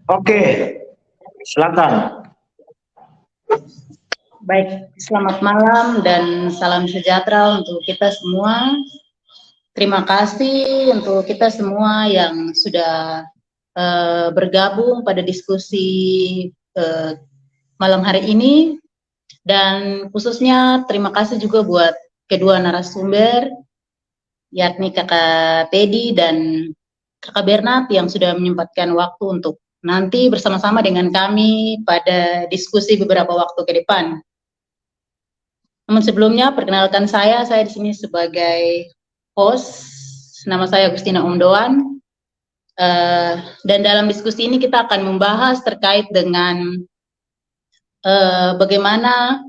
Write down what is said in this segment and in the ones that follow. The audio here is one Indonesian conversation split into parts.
Oke, silakan. Baik, selamat malam dan salam sejahtera untuk kita semua. Terima kasih untuk kita semua yang sudah bergabung pada diskusi uh, malam hari ini. Dan khususnya terima kasih juga buat kedua narasumber, yakni Kakak Teddy dan Kakak Bernat yang sudah menyempatkan waktu untuk nanti bersama-sama dengan kami pada diskusi beberapa waktu ke depan. Namun sebelumnya, perkenalkan saya di sini sebagai host. Nama saya Agustina Ondoan. Dan dalam diskusi ini kita akan membahas terkait dengan bagaimana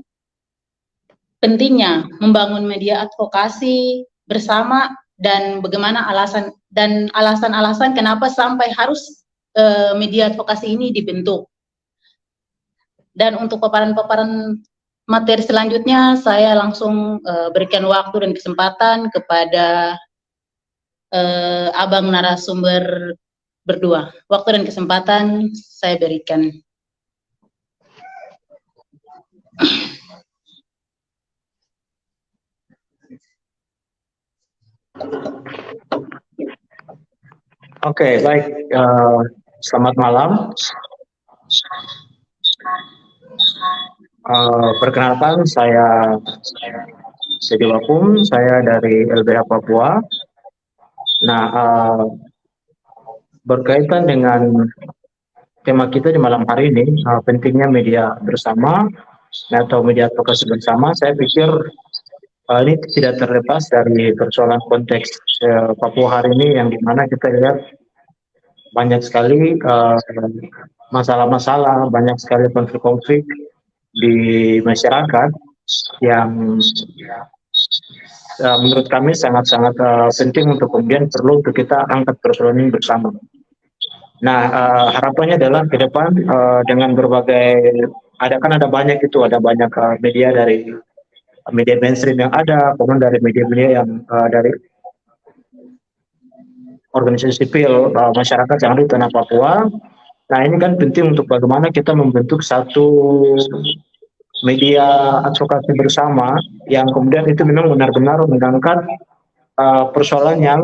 pentingnya membangun media advokasi bersama dan bagaimana alasan-alasan kenapa sampai harus media advokasi ini dibentuk. Dan untuk paparan-paparan materi selanjutnya, saya langsung berikan waktu dan kesempatan kepada abang narasumber berdua. Waktu dan kesempatan saya berikan. Oke, baik. Selamat malam. Perkenalkan, saya Sedi Wakum, saya dari LBH Papua. Nah, berkaitan dengan tema kita di malam hari ini, pentingnya media bersama atau media advokasi bersama, saya pikir ini tidak terlepas dari persoalan konteks Papua hari ini yang dimana kita lihat banyak sekali masalah-masalah, banyak sekali konflik-konflik di masyarakat yang menurut kami sangat-sangat penting untuk kemudian perlu untuk kita angkat persoalan ini bersama. Nah, harapannya adalah ke depan dengan berbagai ada banyak media dari media mainstream yang ada, kemudian dari media-media yang dari organisasi sipil masyarakat yang ada di tanah Papua. Nah, ini kan penting untuk bagaimana kita membentuk satu media advokasi bersama yang kemudian itu memang benar-benar mengangkat persoalan yang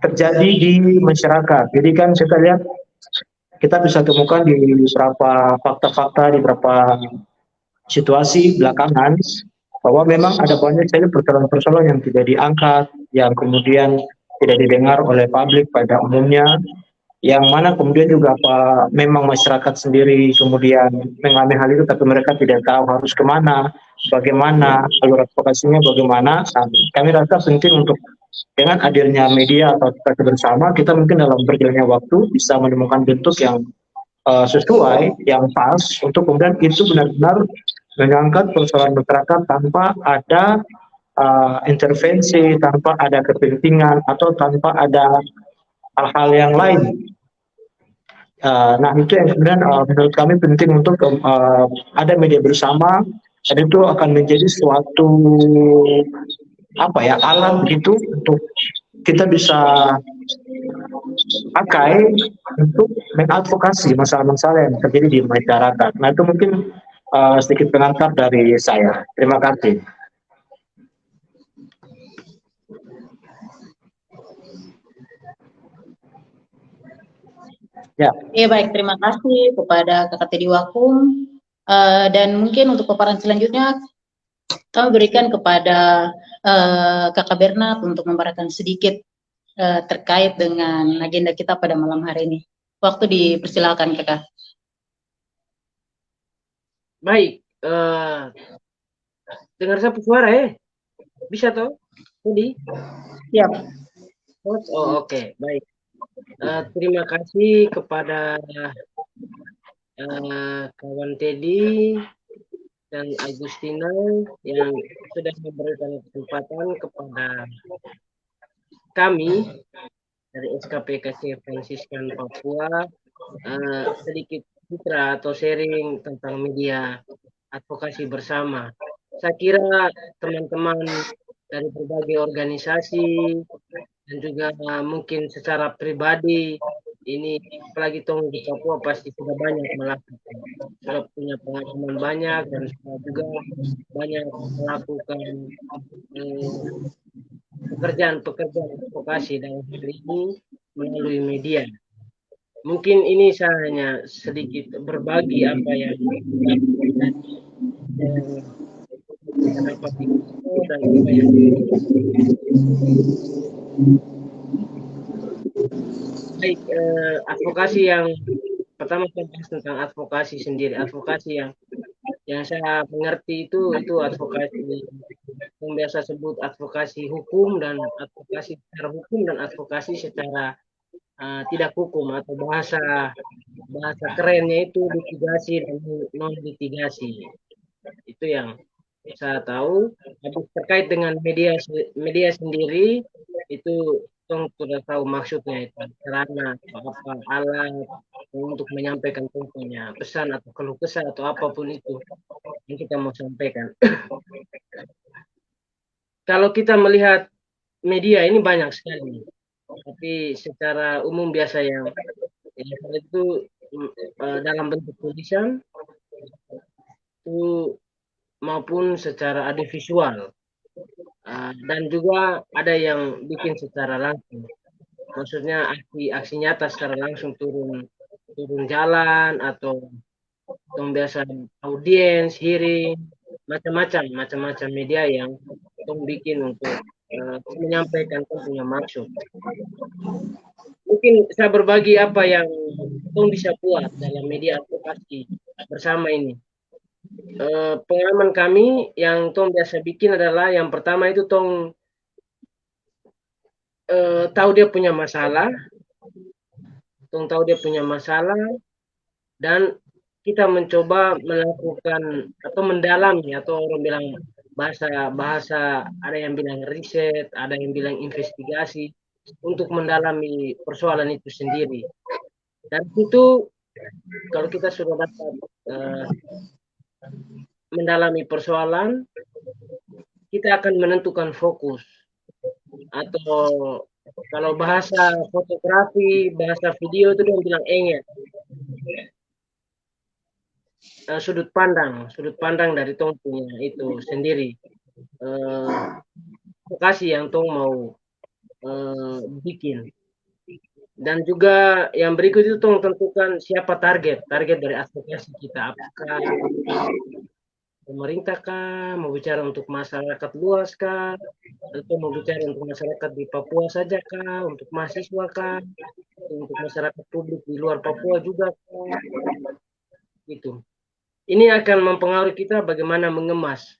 terjadi di masyarakat. Jadi kan kita lihat kita bisa temukan di beberapa fakta-fakta, di beberapa situasi belakangan bahwa memang ada banyak sekali persoalan-persoalan yang tidak diangkat, yang kemudian tidak didengar oleh publik pada umumnya, yang mana kemudian juga apa memang masyarakat sendiri kemudian mengalami hal itu tapi mereka tidak tahu harus kemana, bagaimana alur advokasinya, bagaimana. Nah, kami rasa penting untuk dengan hadirnya media atau kita bersama kita mungkin dalam berjalannya waktu bisa menemukan bentuk yang sesuai, yang pas untuk kemudian itu benar-benar mengangkat persoalan masyarakat tanpa ada intervensi, tanpa ada kepentingan atau tanpa ada hal-hal yang lain. Nah, itu yang kemudian menurut kami penting untuk ada media bersama dan itu akan menjadi suatu alat gitu untuk kita bisa pakai untuk mengadvokasi masalah-masalah yang terjadi di masyarakat. Nah, itu mungkin sedikit pengantar dari saya. Terima kasih. Ya. Baik, terima kasih kepada Kakak Teddy Wakum. Dan mungkin untuk paparan selanjutnya kami berikan kepada Kakak Bernat untuk memaparkan sedikit terkait dengan agenda kita pada malam hari ini. Waktu dipersilakan, Kakak. Baik, dengar saya suara ya? Bisa toh? Tadi? Siap. Oh, oke, baik. Terima kasih kepada kawan Teddy dan Agustina yang sudah memberikan kesempatan kepada kami dari SKPKC Fransiskan Papua sedikit citra atau sharing tentang media advokasi bersama. Saya kira teman-teman dari berbagai organisasi dan juga mungkin secara pribadi Ini apalagi tong di Papua pasti sudah banyak melakukan, sudah punya pengalaman banyak dan sudah juga banyak melakukan eh, pekerjaan-pekerjaan advokasi dalam hal ini melalui media. Mungkin ini saya hanya sedikit berbagi apa yang eh, kita dapat di Papua dan apa yang baik. Advokasi yang pertama saya bahas tentang advokasi sendiri. Advokasi yang saya mengerti itu advokasi yang biasa sebut advokasi hukum dan advokasi secara hukum dan advokasi secara tidak hukum atau bahasa bahasa kerennya itu litigasi dan non litigasi. Itu yang saya tahu. Habis terkait dengan media sendiri itu tong sudah tahu maksudnya itu sarana atau apa alat untuk menyampaikan punya pesan atau keluh kesah atau apapun itu yang kita mau sampaikan. Kalau kita melihat media ini banyak sekali, tapi secara umum biasa yang itu dalam bentuk tulisan itu maupun secara audiovisual. Dan juga ada yang bikin secara langsung. Maksudnya aksi nyata secara langsung turun turun jalan atau yang biasa audiens, hearing, macam-macam media yang tong bikin untuk menyampaikan tong punya maksud. Mungkin saya berbagi apa yang tong bisa buat dalam media advokasi bersama ini. Pengalaman kami yang tong biasa bikin adalah yang pertama itu tong tahu dia punya masalah, tong tahu dia punya masalah dan kita mencoba melakukan atau mendalami atau orang bilang bahasa ada yang bilang riset, ada yang bilang investigasi untuk mendalami persoalan itu sendiri. Dan itu kalau kita sudah dapat mendalami persoalan, kita akan menentukan fokus atau kalau bahasa fotografi, bahasa video itu dia bilang engel. Sudut pandang dari tong punya itu sendiri. Lokasi yang tong mau bikin. Dan juga yang berikut itu tong tentukan siapa target dari advokasi kita. Apakah pemerintah kah, mau bicara untuk masyarakat luas kah, atau mau bicara untuk masyarakat di Papua saja kah, untuk mahasiswa kah, untuk masyarakat publik di luar Papua juga kah, gitu. Ini akan mempengaruhi kita bagaimana mengemas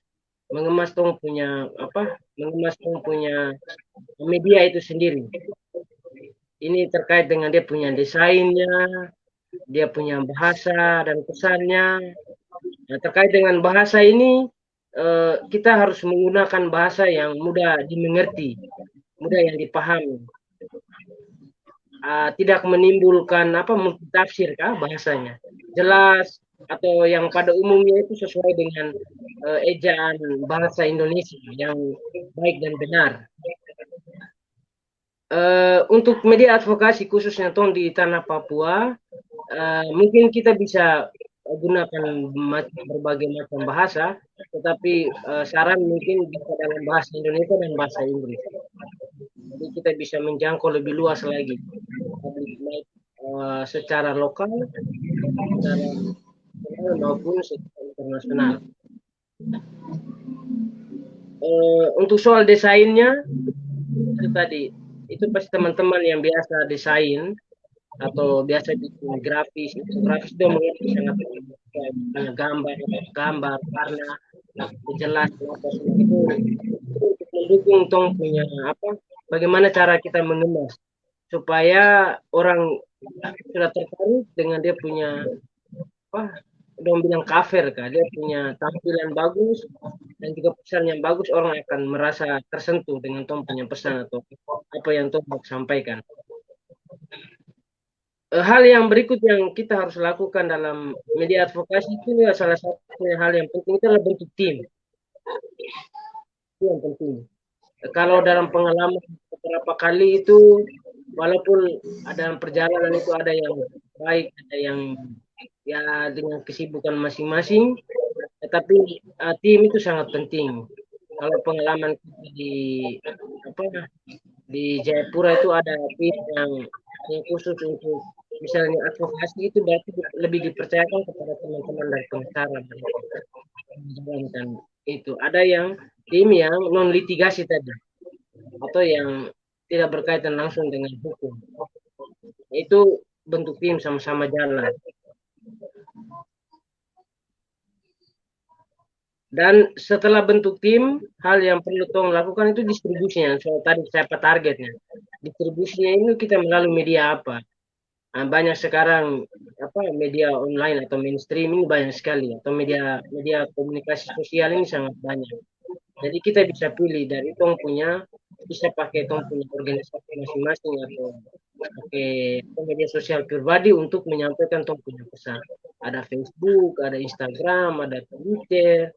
tong punya mengemas tong punya media itu sendiri. Ini terkait dengan dia punya desainnya, dia punya bahasa dan pesannya. Nah, terkait dengan bahasa ini kita harus menggunakan bahasa yang mudah dimengerti, mudah yang dipahami. Tidak menimbulkan multitafsir kah bahasanya. Jelas atau yang pada umumnya itu sesuai dengan ejaan bahasa Indonesia yang baik dan benar. Untuk media advokasi khususnya tong di tanah Papua, mungkin kita bisa gunakan berbagai macam bahasa, tetapi saran mungkin bisa dalam bahasa Indonesia dan bahasa Inggris. Jadi kita bisa menjangkau lebih luas lagi, secara lokal, secara maupun secara internasional. Untuk soal desainnya itu tadi, itu pasti teman-teman yang biasa desain atau biasa bikin grafis itu mengerti sangat punya gambar warna jelas itu untuk mendukung tong punya bagaimana cara kita mengemas supaya orang sudah tertarik dengan dia punya dong bilang cover kah, dia punya tampilan bagus dan juga pesan yang bagus, orang akan merasa tersentuh dengan tong punya pesan atau apa yang tong mau sampaikan. Hal yang berikut yang kita harus lakukan dalam media advokasi itu salah satu hal yang penting itu adalah bentuk tim. Itu yang penting. kalau dalam pengalaman beberapa kali itu, walaupun dalam perjalanan itu ada yang baik, ada yang ya dengan kesibukan masing-masing, tetapi tim itu sangat penting. Kalau pengalaman kita di apa di Jayapura itu ada tim yang khusus untuk misalnya advokasi, itu berarti lebih dipercayakan kepada teman-teman dari pengacara dan menjalankan itu. Ada yang tim yang non litigasi tadi, atau yang tidak berkaitan langsung dengan hukum. Itu bentuk tim sama-sama jalan. Dan setelah bentuk tim, hal yang perlu tong lakukan itu distribusinya. So, tadi siapa targetnya. Distribusinya ini kita melalui media apa? Nah, banyak sekarang media online atau mainstream ini banyak sekali, atau media media komunikasi sosial ini sangat banyak. Jadi kita bisa pilih dari tong punya, bisa pakai tong punya organisasi masing-masing atau pakai media sosial pribadi untuk menyampaikan tong punya pesan. Ada Facebook, ada Instagram, ada Twitter,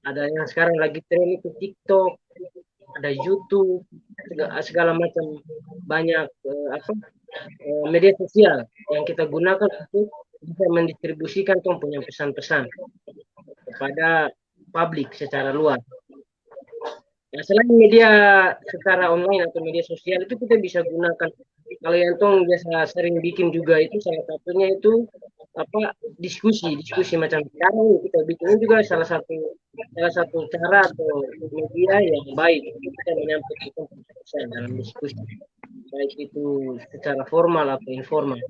ada yang sekarang lagi tren itu TikTok, ada YouTube, segala macam banyak media sosial yang kita gunakan untuk bisa mendistribusikan tong punya pesan-pesan kepada publik secara luas. Nah, selain media secara online atau media sosial itu kita bisa gunakan, kalau yang tong biasa sering bikin juga itu salah satunya itu diskusi macam sekarang kita bikin juga salah satu cara atau media yang baik kita menyampaikan pesan dalam diskusi, baik itu secara formal atau informal.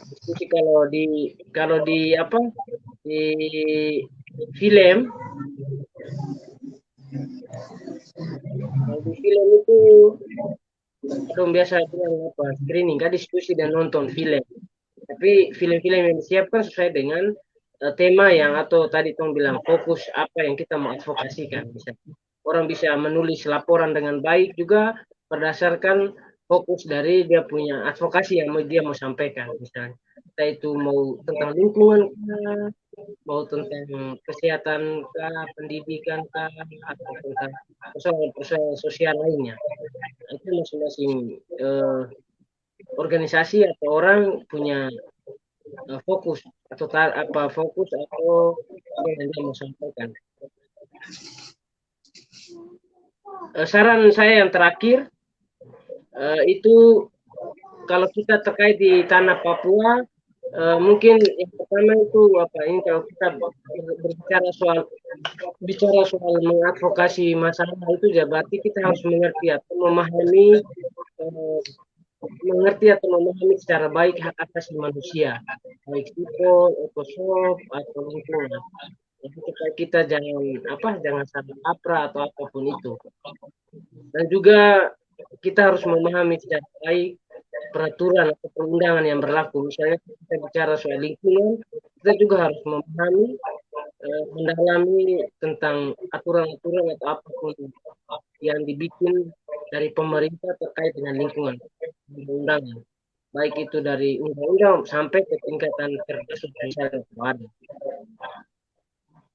Diskusi di film, kalau di film itu dong biasa bilang screening kan, diskusi dan nonton film. Tapi film-film yang disiapkan sesuai dengan tema yang atau tadi tong bilang fokus apa yang kita mau advokasikan. Orang bisa menulis laporan dengan baik juga berdasarkan fokus dari dia punya advokasi yang dia mau sampaikan. Misalnya, kita itu mau tentang lingkungan, mau tentang kesehatan, pendidikan, atau tentang persoalan sosial lainnya. Itu masing-masing organisasi atau orang punya fokus atau fokus atau yang dia mau sampaikan. Saran saya yang terakhir itu kalau kita terkait di tanah Papua, mungkin yang pertama itu ini kalau kita bicara soal mengadvokasi masalah itu ya berarti kita harus mengerti atau memahami secara baik hak asasi manusia, baik sipol, ekosop, atau lingkungan. Jadi kita jangan salah kaprah atau apapun itu. Dan juga kita harus memahami secara baik peraturan atau perundangan yang berlaku. Misalnya kita bicara soal lingkungan, kita juga harus memahami, mendalami tentang aturan-aturan atau apapun yang dibikin dari pemerintah terkait dengan lingkungan, undangan, baik itu dari undang-undang sampai ke tingkatan terkecil misalnya ada.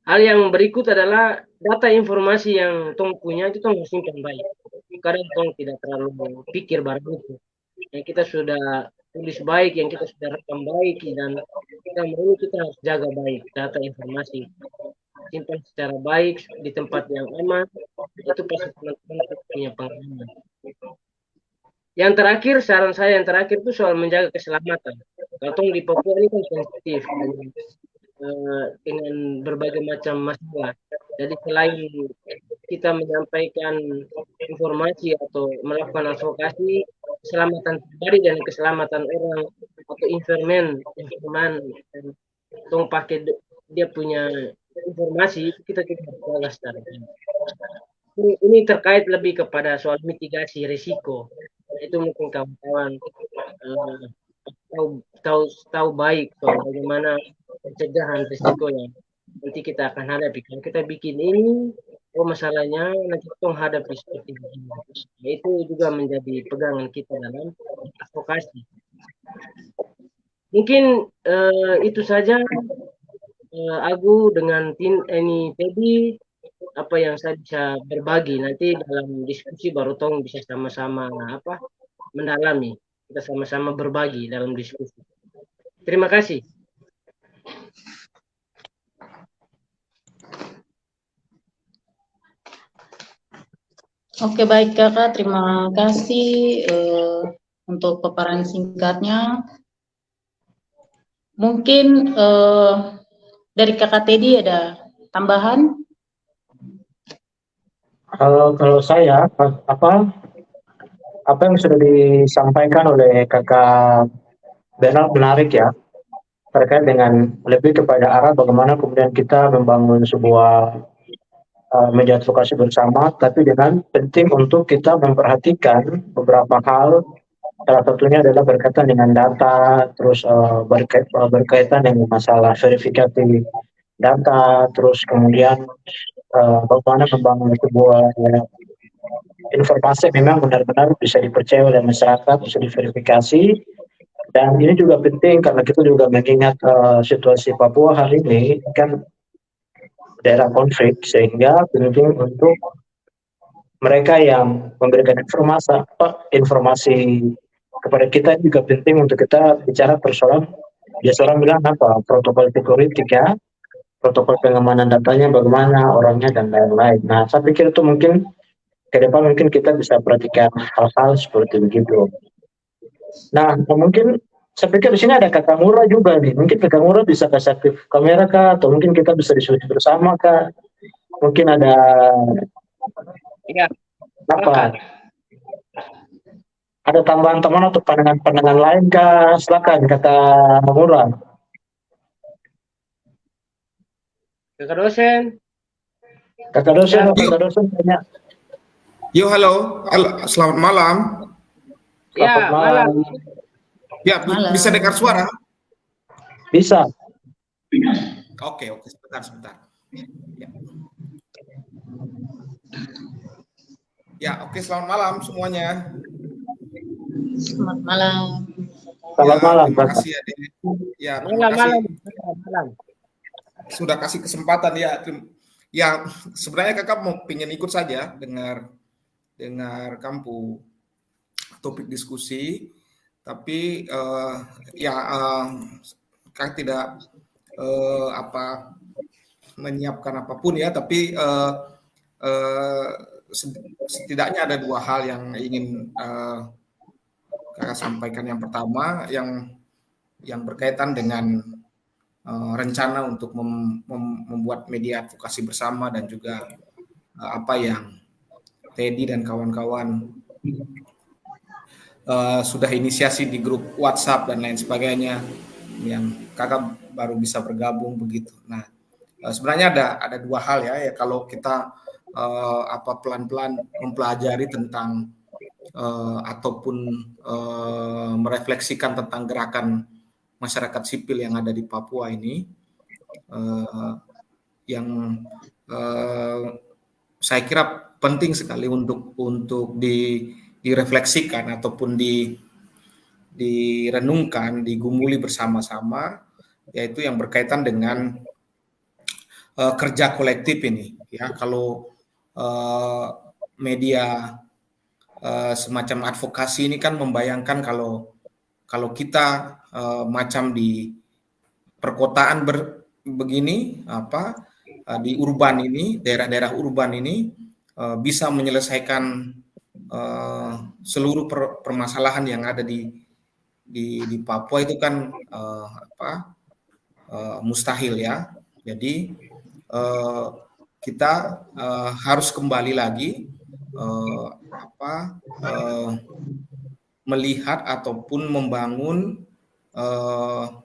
Hal yang berikut adalah data informasi yang tong punya itu tong harus simpan baik. Kadang tong tidak terlalu pikir barang itu. Yang kita sudah tulis baik, yang kita sudah rekam baik, dan kita harus jaga baik data informasi. Simpan secara baik di tempat yang aman, itu pasti teman-teman punya pengalaman. Yang terakhir, saran saya yang terakhir itu soal menjaga keselamatan. Kalau tong di Papua ini kan sensitif dengan berbagai macam masalah. Jadi selain kita menyampaikan informasi atau melakukan advokasi, keselamatan pribadi dan keselamatan orang atau informan tong pakai dia punya informasi, kita harus jaga. Ini terkait lebih kepada soal mitigasi risiko. Itu mungkin kawan-kawan tahu baik soal bagaimana pencegahan risiko yang nanti kita akan hadapi. Kalau kita bikin ini, masalahnya nanti kita hadapi seperti ini. Itu juga menjadi pegangan kita dalam advokasi. Mungkin itu saja Agu dengan tim ini Teddy. apa yang saya bisa berbagi. Nanti dalam diskusi baru tong bisa sama-sama apa mendalami. Kita sama-sama berbagi dalam diskusi. Terima kasih. Oke, baik Kakak, terima kasih untuk paparan singkatnya. Mungkin dari Kakak Teddy ada tambahan? Kalau saya apa yang sudah disampaikan oleh Kakak Bernard menarik ya, terkait dengan lebih kepada arah bagaimana kemudian kita membangun sebuah media advokasi bersama, tapi dengan penting untuk kita memperhatikan beberapa hal. Salah satunya adalah berkaitan dengan data, terus berkaitan dengan masalah verifikasi data, terus kemudian bagaimana membangun sebuah informasi yang memang benar-benar bisa dipercaya oleh masyarakat, bisa diverifikasi. Dan ini juga penting karena kita juga mengingat situasi Papua hari ini kan daerah konflik, sehingga penting untuk mereka yang memberikan informasi kepada kita juga penting untuk kita bicara persoalan, biasa orang bilang apa, protokol security ya, protokol pengamanan datanya bagaimana, orangnya dan lain-lain. Nah, saya pikir itu mungkin ke depan mungkin kita bisa perhatikan hal-hal seperti begitu. Nah, mungkin saya pikir di sini ada Kakak Mura juga nih. Mungkin Kakak Mura bisa kasih aktif kamera kah, atau mungkin kita bisa diskusi bersama kah? Mungkin ada Ya, apa? Ada tambahan-tambahan atau pandangan-pandangan lain kah? Silakan Kakak Mura. Kakak dosen. Kakak dosen tanya. Yo, halo. Selamat malam. Ya, malam. Ya, bisa dengar suara? Bisa. Oke, sebentar. Ya, oke, selamat malam semuanya. Selamat malam. Selamat malam. Terima kasih ya, ya, terima kasih. Malam. Sudah kasih kesempatan ya. Ya, sebenarnya kakak mau pengen ikut saja dengar kampu topik diskusi, tapi kakak tidak menyiapkan apapun ya, tapi setidaknya ada dua hal yang ingin kakak sampaikan. Yang pertama yang berkaitan dengan rencana untuk membuat media advokasi bersama, dan juga apa yang Teddy dan kawan-kawan sudah inisiasi di grup WhatsApp dan lain sebagainya, yang kakak baru bisa bergabung begitu. Nah, sebenarnya ada dua hal ya kalau kita pelan-pelan mempelajari tentang ataupun merefleksikan tentang gerakan masyarakat sipil yang ada di Papua ini, yang saya kira penting sekali untuk direfleksikan ataupun direnungkan, digumuli bersama-sama, yaitu yang berkaitan dengan kerja kolektif ini. Ya, kalau media semacam advokasi ini kan membayangkan kalau kita macam di perkotaan begini, di urban ini, daerah-daerah urban ini bisa menyelesaikan seluruh permasalahan yang ada di Papua itu kan mustahil ya. Jadi kita harus kembali lagi melihat ataupun membangun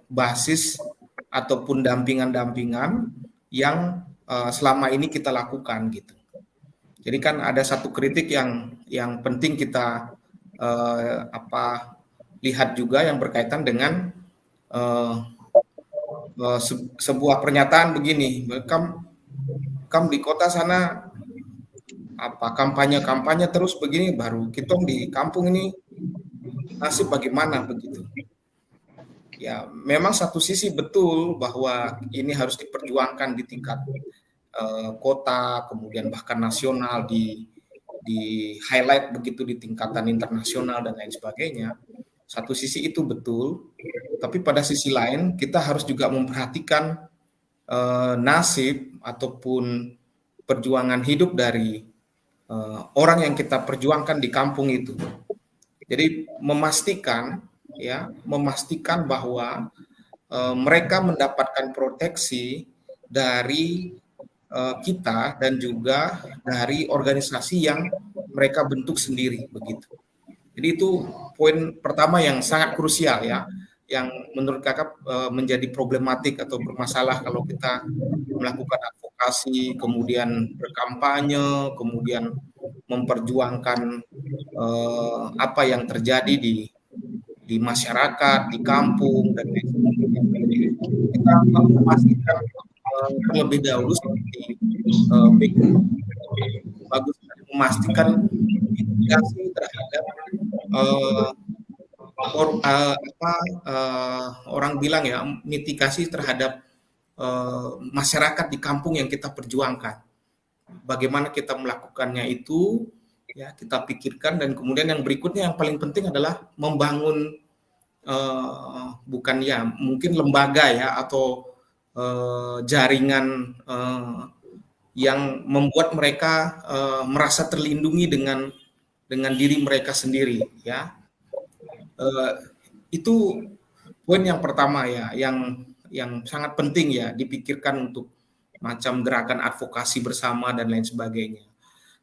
basis ataupun dampingan-dampingan yang selama ini kita lakukan gitu. Jadi kan ada satu kritik yang penting kita lihat juga, yang berkaitan dengan sebuah pernyataan begini, kam di kota sana kampanye terus begini, baru kita di kampung ini nasib bagaimana begitu. Ya, memang satu sisi betul bahwa ini harus diperjuangkan di tingkat kota, kemudian bahkan nasional di highlight begitu di tingkatan internasional dan lain sebagainya. Satu sisi itu betul, tapi pada sisi lain kita harus juga memperhatikan nasib ataupun perjuangan hidup dari orang yang kita perjuangkan di kampung itu. Jadi memastikan bahwa mereka mendapatkan proteksi dari kita dan juga dari organisasi yang mereka bentuk sendiri begitu. Jadi itu poin pertama yang sangat krusial ya, yang menurut Kakak menjadi problematik atau bermasalah kalau kita melakukan advokasi, kemudian berkampanye, kemudian memperjuangkan apa yang terjadi di masyarakat, di kampung dan lain sebagainya. Jadi kita memastikan terlebih dahulu seperti bagus memastikan mitigasi terhadap orang bilang ya, mitigasi terhadap masyarakat di kampung yang kita perjuangkan. Bagaimana kita melakukannya itu ya kita pikirkan, dan kemudian yang berikutnya yang paling penting adalah membangun bukan ya mungkin lembaga ya atau jaringan yang membuat mereka merasa terlindungi dengan diri mereka sendiri ya. Itu poin yang pertama ya, yang sangat penting ya dipikirkan untuk macam gerakan advokasi bersama dan lain sebagainya.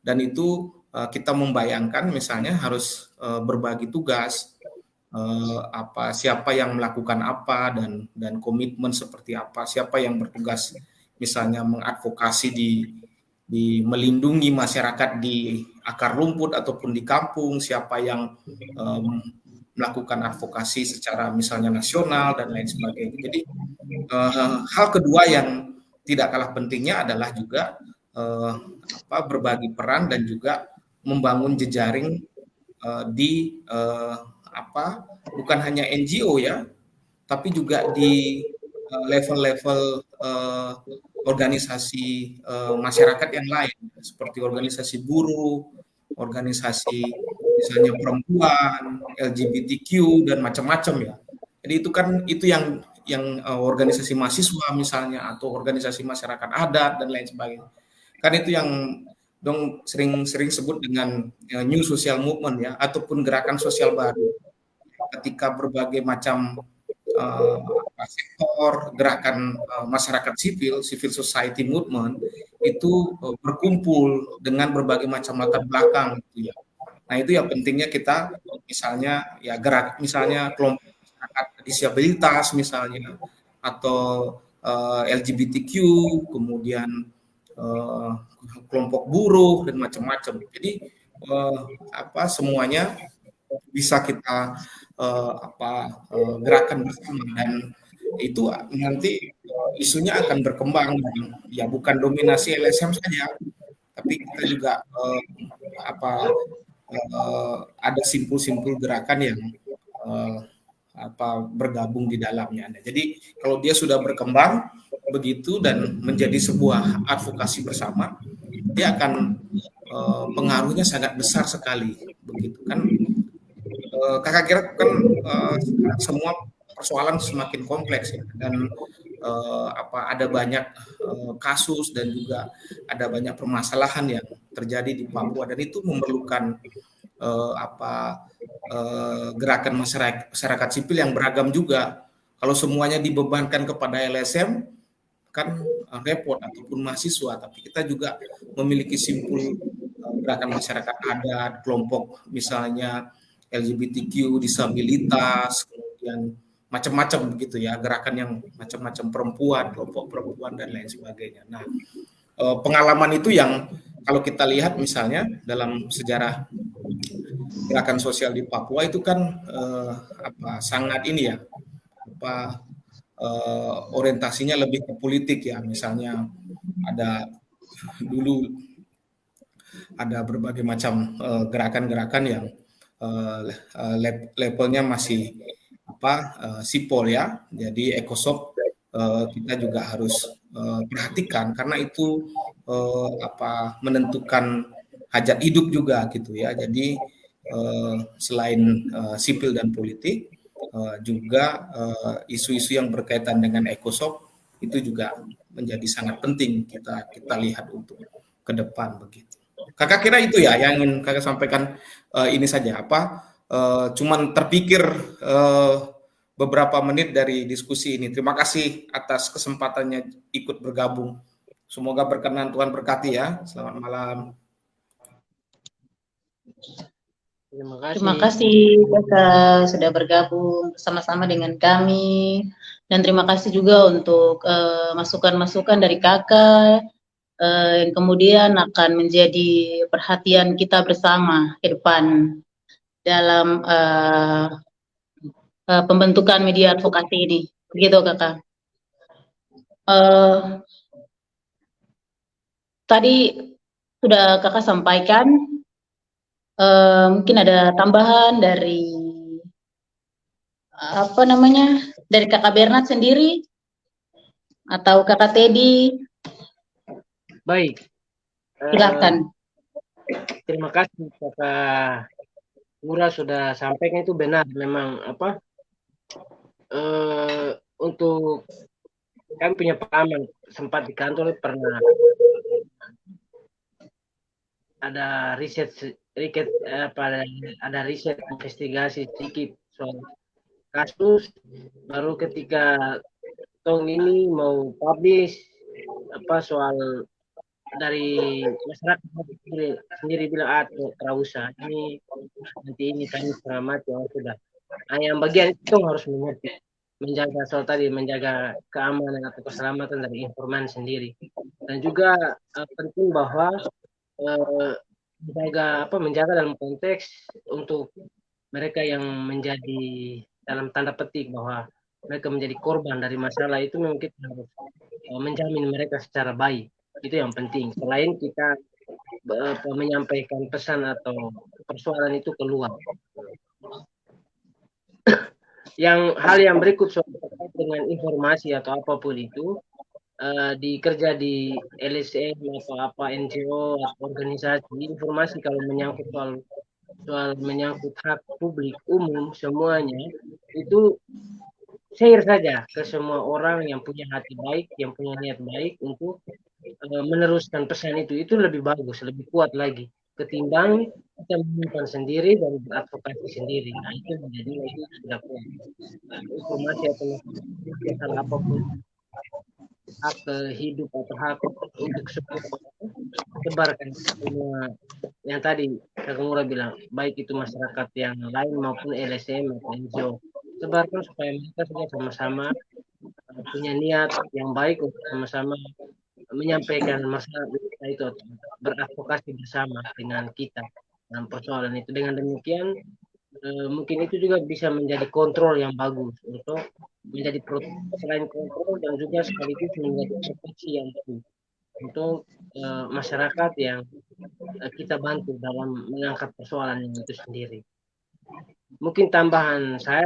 Dan itu kita membayangkan misalnya harus berbagi tugas, siapa yang melakukan apa dan komitmen seperti apa, siapa yang bertugas misalnya mengadvokasi di melindungi masyarakat di akar rumput ataupun di kampung, siapa yang melakukan advokasi secara misalnya nasional dan lain sebagainya. Jadi hal kedua yang tidak kalah pentingnya adalah juga berbagi peran dan juga membangun jejaring di bukan hanya NGO ya, tapi juga di level-level organisasi masyarakat yang lain seperti organisasi buruh, organisasi misalnya perempuan, LGBTQ dan macam-macam ya. Jadi itu yang organisasi mahasiswa misalnya atau organisasi masyarakat adat dan lain sebagainya. Kan itu yang dong sering sebut dengan new social movement ya, ataupun gerakan sosial baru. Ketika berbagai macam sektor gerakan masyarakat sipil, civil society movement itu berkumpul dengan berbagai macam latar belakang gitu ya. Nah, itu yang pentingnya kita misalnya ya misalnya kelompok masyarakat disabilitas misalnya atau LGBTQ, kemudian kelompok buruh dan macam-macam. Jadi semuanya bisa kita gerakan bersama, dan itu nanti isunya akan berkembang ya, bukan dominasi LSM saja, tapi kita juga ada simpul-simpul gerakan yang bergabung di dalamnya. Nah, jadi kalau dia sudah berkembang begitu dan menjadi sebuah advokasi bersama, dia akan pengaruhnya sangat besar sekali begitu kan. Kakak kira kan semua persoalan semakin kompleks ya, dan ada banyak kasus dan juga ada banyak permasalahan yang terjadi di Papua, dan itu memerlukan gerakan masyarakat sipil yang beragam juga. Kalau semuanya dibebankan kepada LSM kan repot, ataupun mahasiswa, tapi kita juga memiliki simpul gerakan masyarakat adat, kelompok misalnya LGBTQ, disabilitas, kemudian macam-macam begitu ya, gerakan yang macam-macam perempuan, kelompok perempuan dan lain sebagainya. Nah, pengalaman itu yang kalau kita lihat misalnya dalam sejarah gerakan sosial di Papua itu kan sangat ini ya, orientasinya lebih ke politik ya. Misalnya dulu ada berbagai macam gerakan-gerakan yang levelnya masih sipol ya, jadi ECOSOC kita juga harus perhatikan karena itu menentukan hajat hidup juga gitu ya. Jadi selain sipil dan politik juga isu-isu yang berkaitan dengan ekosok itu juga menjadi sangat penting kita lihat untuk ke depan begitu. Kakak kira itu ya yang ingin kakak sampaikan ini saja cuman terpikir beberapa menit dari diskusi ini. Terima kasih atas kesempatannya ikut bergabung. Semoga berkenan Tuhan berkati ya. Selamat malam. Terima kasih Kakak sudah bergabung bersama-sama dengan kami, dan terima kasih juga untuk masukan-masukan dari Kakak yang kemudian akan menjadi perhatian kita bersama ke depan dalam pembentukan media advokasi ini. Begitu Kakak. Tadi sudah Kakak sampaikan, mungkin ada tambahan dari dari Kakak Bernard sendiri atau Kakak Teddy. Baik. Silakan. Terima kasih Kakak Ngura sudah sampaikan, itu benar memang untuk kami punya pengalaman sempat di kantor pernah ada riset investigasi sedikit soal kasus, baru ketika tong ini mau publish soal dari masyarakat sendiri bilang tidak usah, ini nanti ini kami setengah mati sudah. Yang bagian itu harus menjaga soal tadi, menjaga keamanan atau keselamatan dari informan sendiri, dan juga penting bahwa menjaga dalam konteks untuk mereka yang menjadi dalam tanda petik bahwa mereka menjadi korban dari masalah itu, memang kita harus menjamin mereka secara baik. Itu yang penting. Selain kita menyampaikan pesan atau persoalan itu keluar. Hal yang berikut soal dengan informasi atau apapun itu, dikerja di LSM atau NGO atau organisasi, informasi kalau menyangkut soal menyangkut hak publik umum semuanya itu share saja ke semua orang yang punya hati baik, yang punya niat baik untuk meneruskan pesan itu lebih bagus, lebih kuat lagi ketimbang kita menyimpan sendiri dan beradvokasi sendiri. Nah, itu menjadi itu sudah kuat. Informasi atau salah apapun, hak hidup atau hak untuk semua sebarkan semua yang tadi Kak Ngura bilang, baik itu masyarakat yang lain maupun LSM atau NGO, sebarkan supaya mereka juga sama-sama punya niat yang baik untuk sama-sama menyampaikan masalah itu, beradvokasi bersama dengan kita dalam persoalan itu. Dengan demikian mungkin itu juga bisa menjadi kontrol yang bagus untuk menjadi selain kontrol dan juga sekaligus menjadi proteksi yang bagus untuk masyarakat yang kita bantu dalam mengangkat persoalan itu sendiri. Mungkin tambahan saya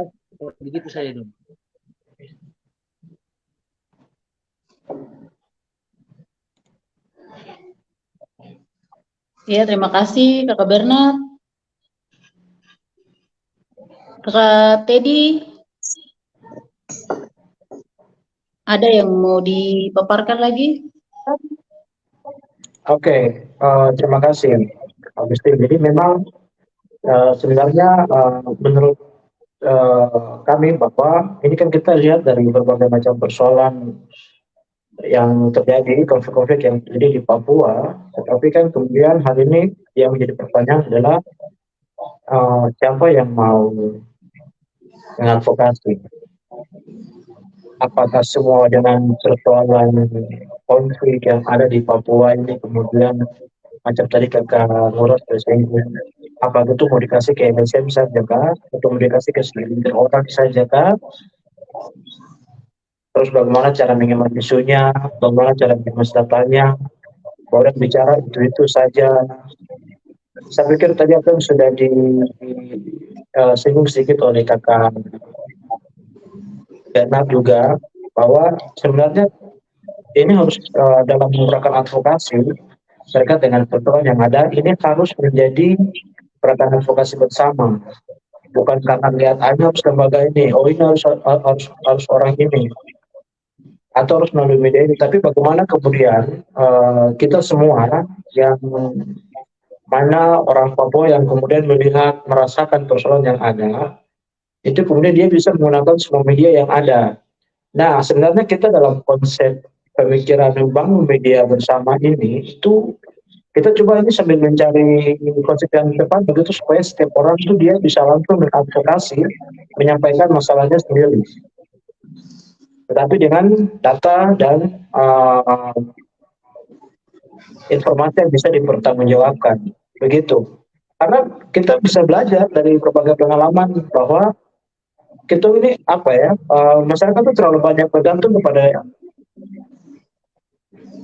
begitu saja dulu. Ya, terima kasih Kakak Bernard. Kakak Teddy, ada yang mau dipaparkan lagi? Oke, terima kasih Agustin. Jadi memang sebenarnya menurut kami bahwa ini kan kita lihat dari berbagai macam persoalan yang terjadi, konflik-konflik yang terjadi di Papua, tetapi kan kemudian hari ini yang menjadi pertanyaan adalah siapa yang mau mengadvokasi? Apakah semua dengan persoalan konflik yang ada di Papua ini kemudian macam tadi Kakak Ngurus tersinggung, apa itu mau dikasih ke LSM saja kah, atau mau dikasih ke segelintir orang saja kah? Terus bagaimana cara mengemas isunya, bagaimana cara mengemas datanya, orang bicara itu saja. Saya pikir tadi apa yang sudah disinggung sedikit oleh Kakak Bernard juga, bahwa sebenarnya ini harus dalam menggunakan advokasi terkait dengan persoalan yang ada, ini harus menjadi gerakan advokasi bersama, bukan karena lihat aja harus lembaga ini, oh ini harus orang ini, atau harus melalui media ini, tapi bagaimana kemudian kita semua yang mana orang Papua yang kemudian melihat, merasakan persoalan yang ada, itu kemudian dia bisa menggunakan semua media yang ada. Nah, sebenarnya kita dalam konsep pemikiran membangun media bersama ini, itu kita coba ini sambil mencari konsep yang tepat begitu supaya setiap orang itu dia bisa langsung mengadvokasi, menyampaikan masalahnya sendiri. Tetapi dengan data dan informasi yang bisa dipertanggungjawabkan, begitu. Karena kita bisa belajar dari berbagai pengalaman bahwa kita ini apa ya, masyarakat itu terlalu banyak bergantung kepada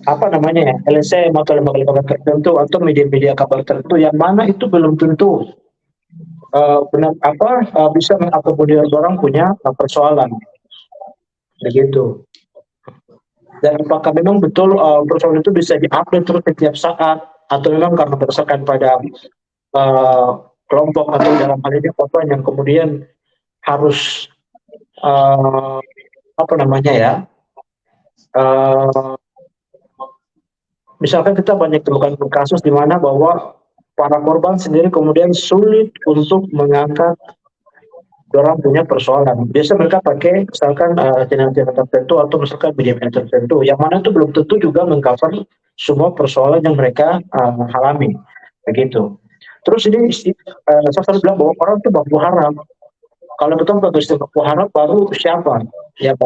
apa namanya ya, LSM atau lembaga-lembaga tertentu atau media-media kabar tertentu yang mana itu belum tentu benar bisa mengakomodir orang punya persoalan, begitu. Dan apakah memang betul persoalan itu bisa diupdate terus setiap saat, atau memang karena berdasarkan pada kelompok atau dalam hal ini korban yang kemudian harus apa namanya ya, misalkan kita banyak temukan kasus di mana bahwa para korban sendiri kemudian sulit untuk mengangkat orang punya persoalan. Biasa mereka pakai misalkan channel-channel tertentu atau misalkan media tertentu, yang mana itu belum tentu juga mengcover semua persoalan yang mereka alami, begitu. Terus ini saya selalu bilang bahwa orang itu baku haram. Kalau betul bagus baku haram, baru siapa yang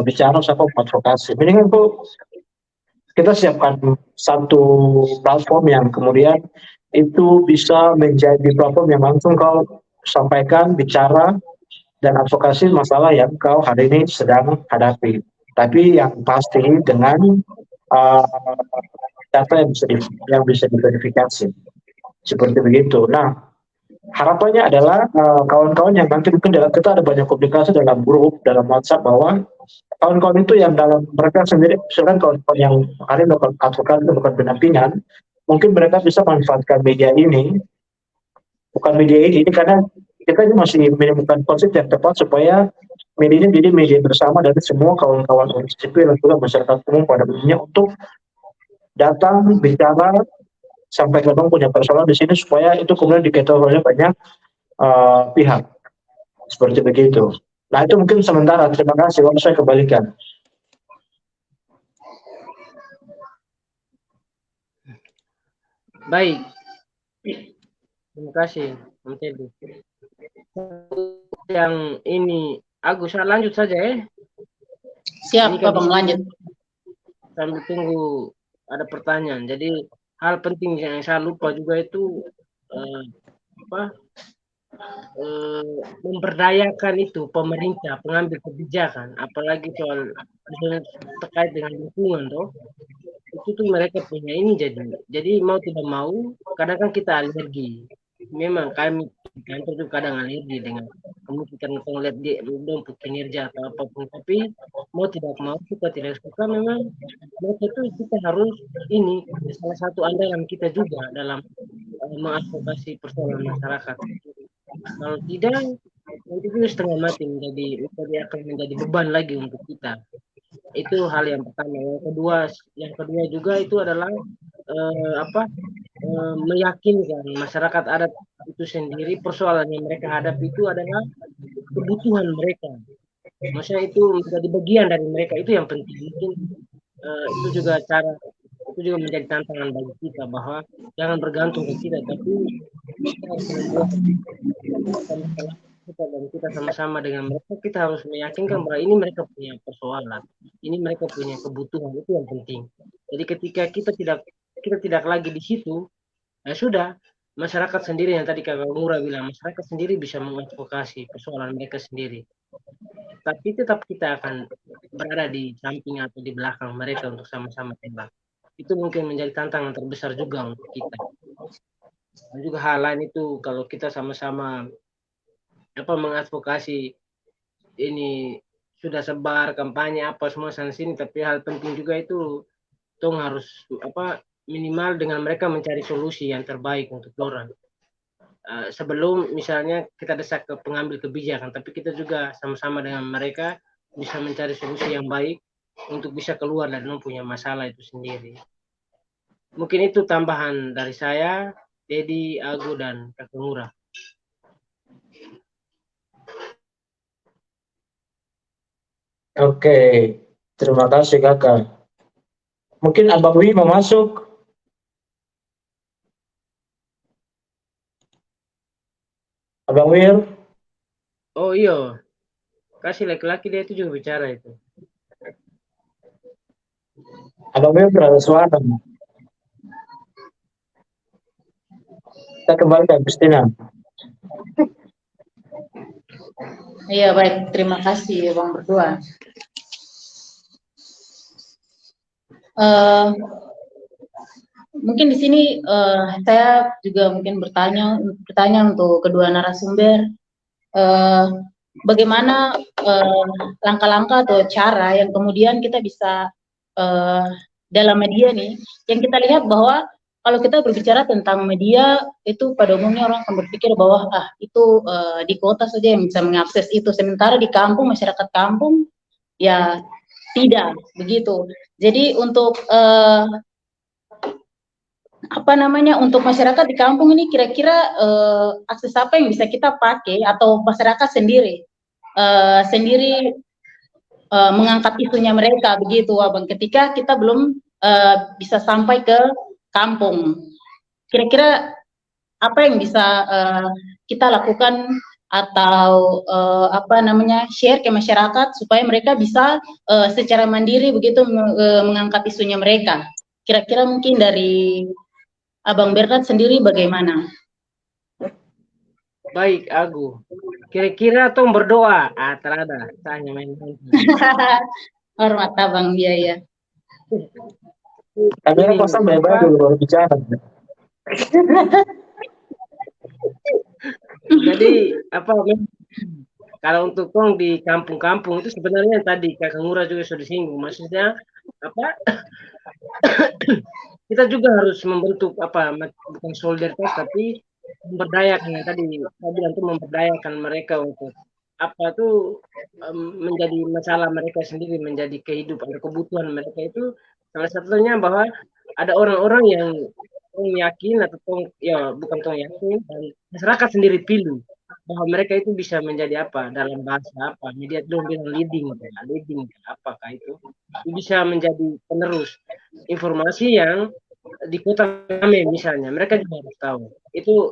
bicara, siapa advokasi. Mendingan tuh kita siapkan satu platform yang kemudian itu bisa menjadi platform yang langsung kau sampaikan, bicara, dan advokasi masalah yang kau hari ini sedang hadapi. Tapi yang pasti dengan data yang bisa diverifikasi. Seperti begitu. Nah, harapannya adalah kawan-kawan yang nanti mungkin kita ada banyak komunikasi dalam grup, dalam WhatsApp, bahwa kawan-kawan itu yang dalam mereka sendiri, misalkan kawan-kawan yang hari ini melakukan advokasi, melakukan pendampingan, mungkin mereka bisa manfaatkan media ini, bukan media ini karena kita ini masih menemukan konsep yang tepat supaya media ini jadi media bersama dari semua kawan-kawan sipil dan juga masyarakat umum pada umumnya untuk datang bicara sampai ke punya persoalan di sini supaya itu kemudian diketahui oleh banyak pihak, seperti begitu. Nah itu mungkin sementara. Terima kasih. Waktu saya kembalikan. Baik, terima kasih Om Teddy. Yang ini Agus, saya lanjut saja ya. Siap, Pak, lanjut. Sambil tunggu ada pertanyaan. Jadi hal penting yang saya lupa juga itu memberdayakan itu pemerintah, pengambil kebijakan, apalagi soal terkait dengan lingkungan toh. Itu tuh mereka punya ini, jadi mau tidak mau kadang kan kita alergi. Memang kami kantor tuh kadang alergi dengan kemungkinan melihat dia untuk kinerja atau apapun, tapi mau tidak mau, suka tidak suka, memang mereka itu kita harus ini salah satu andalan kita juga dalam mengadvokasi persoalan masyarakat. Kalau tidak, nanti itu setengah mati menjadi akan menjadi beban lagi untuk kita. Itu hal yang pertama. Yang kedua juga itu adalah meyakinkan masyarakat adat itu sendiri persoalan yang mereka hadapi itu adalah kebutuhan mereka. Maksudnya itu menjadi bagian dari mereka, itu yang penting. Mungkin itu juga menjadi tantangan bagi kita, bahwa jangan bergantung ke kita, tapi kita harus membuat kita sama-sama dengan mereka, kita harus meyakinkan bahwa ini mereka punya persoalan, ini mereka punya kebutuhan, itu yang penting. Jadi ketika kita tidak lagi di situ, ya sudah, masyarakat sendiri yang tadi Kak Mura bilang, masyarakat sendiri bisa mengadvokasi persoalan mereka sendiri. Tapi tetap kita akan berada di samping atau di belakang mereka untuk sama-sama tembak. Itu mungkin menjadi tantangan terbesar juga untuk kita. Dan juga hal lain itu kalau kita sama-sama mengadvokasi ini sudah sebar kampanye apa semua sana sini, tapi hal penting juga itu tong harus minimal dengan mereka mencari solusi yang terbaik untuk orang. Sebelum misalnya kita desak ke pengambil kebijakan, tapi kita juga sama-sama dengan mereka bisa mencari solusi yang baik untuk bisa keluar dari punya masalah itu sendiri. Mungkin itu tambahan dari saya, Dedi, Agu, dan Kak Ngurah. Oke, terima kasih Kakak. Mungkin Abang Wi mau masuk. Abang Wir, Oh iya, kasih laki-laki dia itu juga bicara itu. Abang Wir berada suara. Kita kembali ke Christina. Iya, baik. Terima kasih, Bang berdua. Mungkin di sini saya juga mungkin bertanya untuk kedua narasumber, bagaimana langkah-langkah atau cara yang kemudian kita bisa dalam media nih, yang kita lihat bahwa kalau kita berbicara tentang media itu pada umumnya orang akan berpikir bahwa itu di kota saja yang bisa mengakses itu, sementara di kampung, masyarakat kampung ya tidak begitu. Jadi untuk untuk masyarakat di kampung ini kira-kira akses apa yang bisa kita pakai atau masyarakat sendiri mengangkat isunya mereka begitu, Abang, ketika kita belum bisa sampai ke kampung. Kira-kira apa yang bisa kita lakukan atau share ke masyarakat supaya mereka bisa secara mandiri begitu mengangkat isunya mereka. Kira-kira mungkin dari Abang Bernard sendiri bagaimana? Baik, Agu. Kira-kira tong berdoa. Terada. Tanya main-main. Hormat Abang, ya. Kamera pasang baik-baik dulu baru bicara. Jadi kalau untuk tong di kampung-kampung itu sebenarnya tadi Kak Ngurah juga sudah disinggung. Maksudnya kita juga harus membentuk bukan solidaritas tapi memberdayakan tadi untuk memberdayakan mereka untuk menjadi masalah mereka sendiri, menjadi kehidupan kebutuhan mereka itu. Salah satunya bahwa ada orang-orang yang yakin atau bukan yakin dan masyarakat sendiri pilih bahwa mereka itu bisa menjadi dalam bahasa media itu bilang leading apakah itu bisa menjadi penerus informasi yang di kota kami misalnya, mereka juga harus tahu.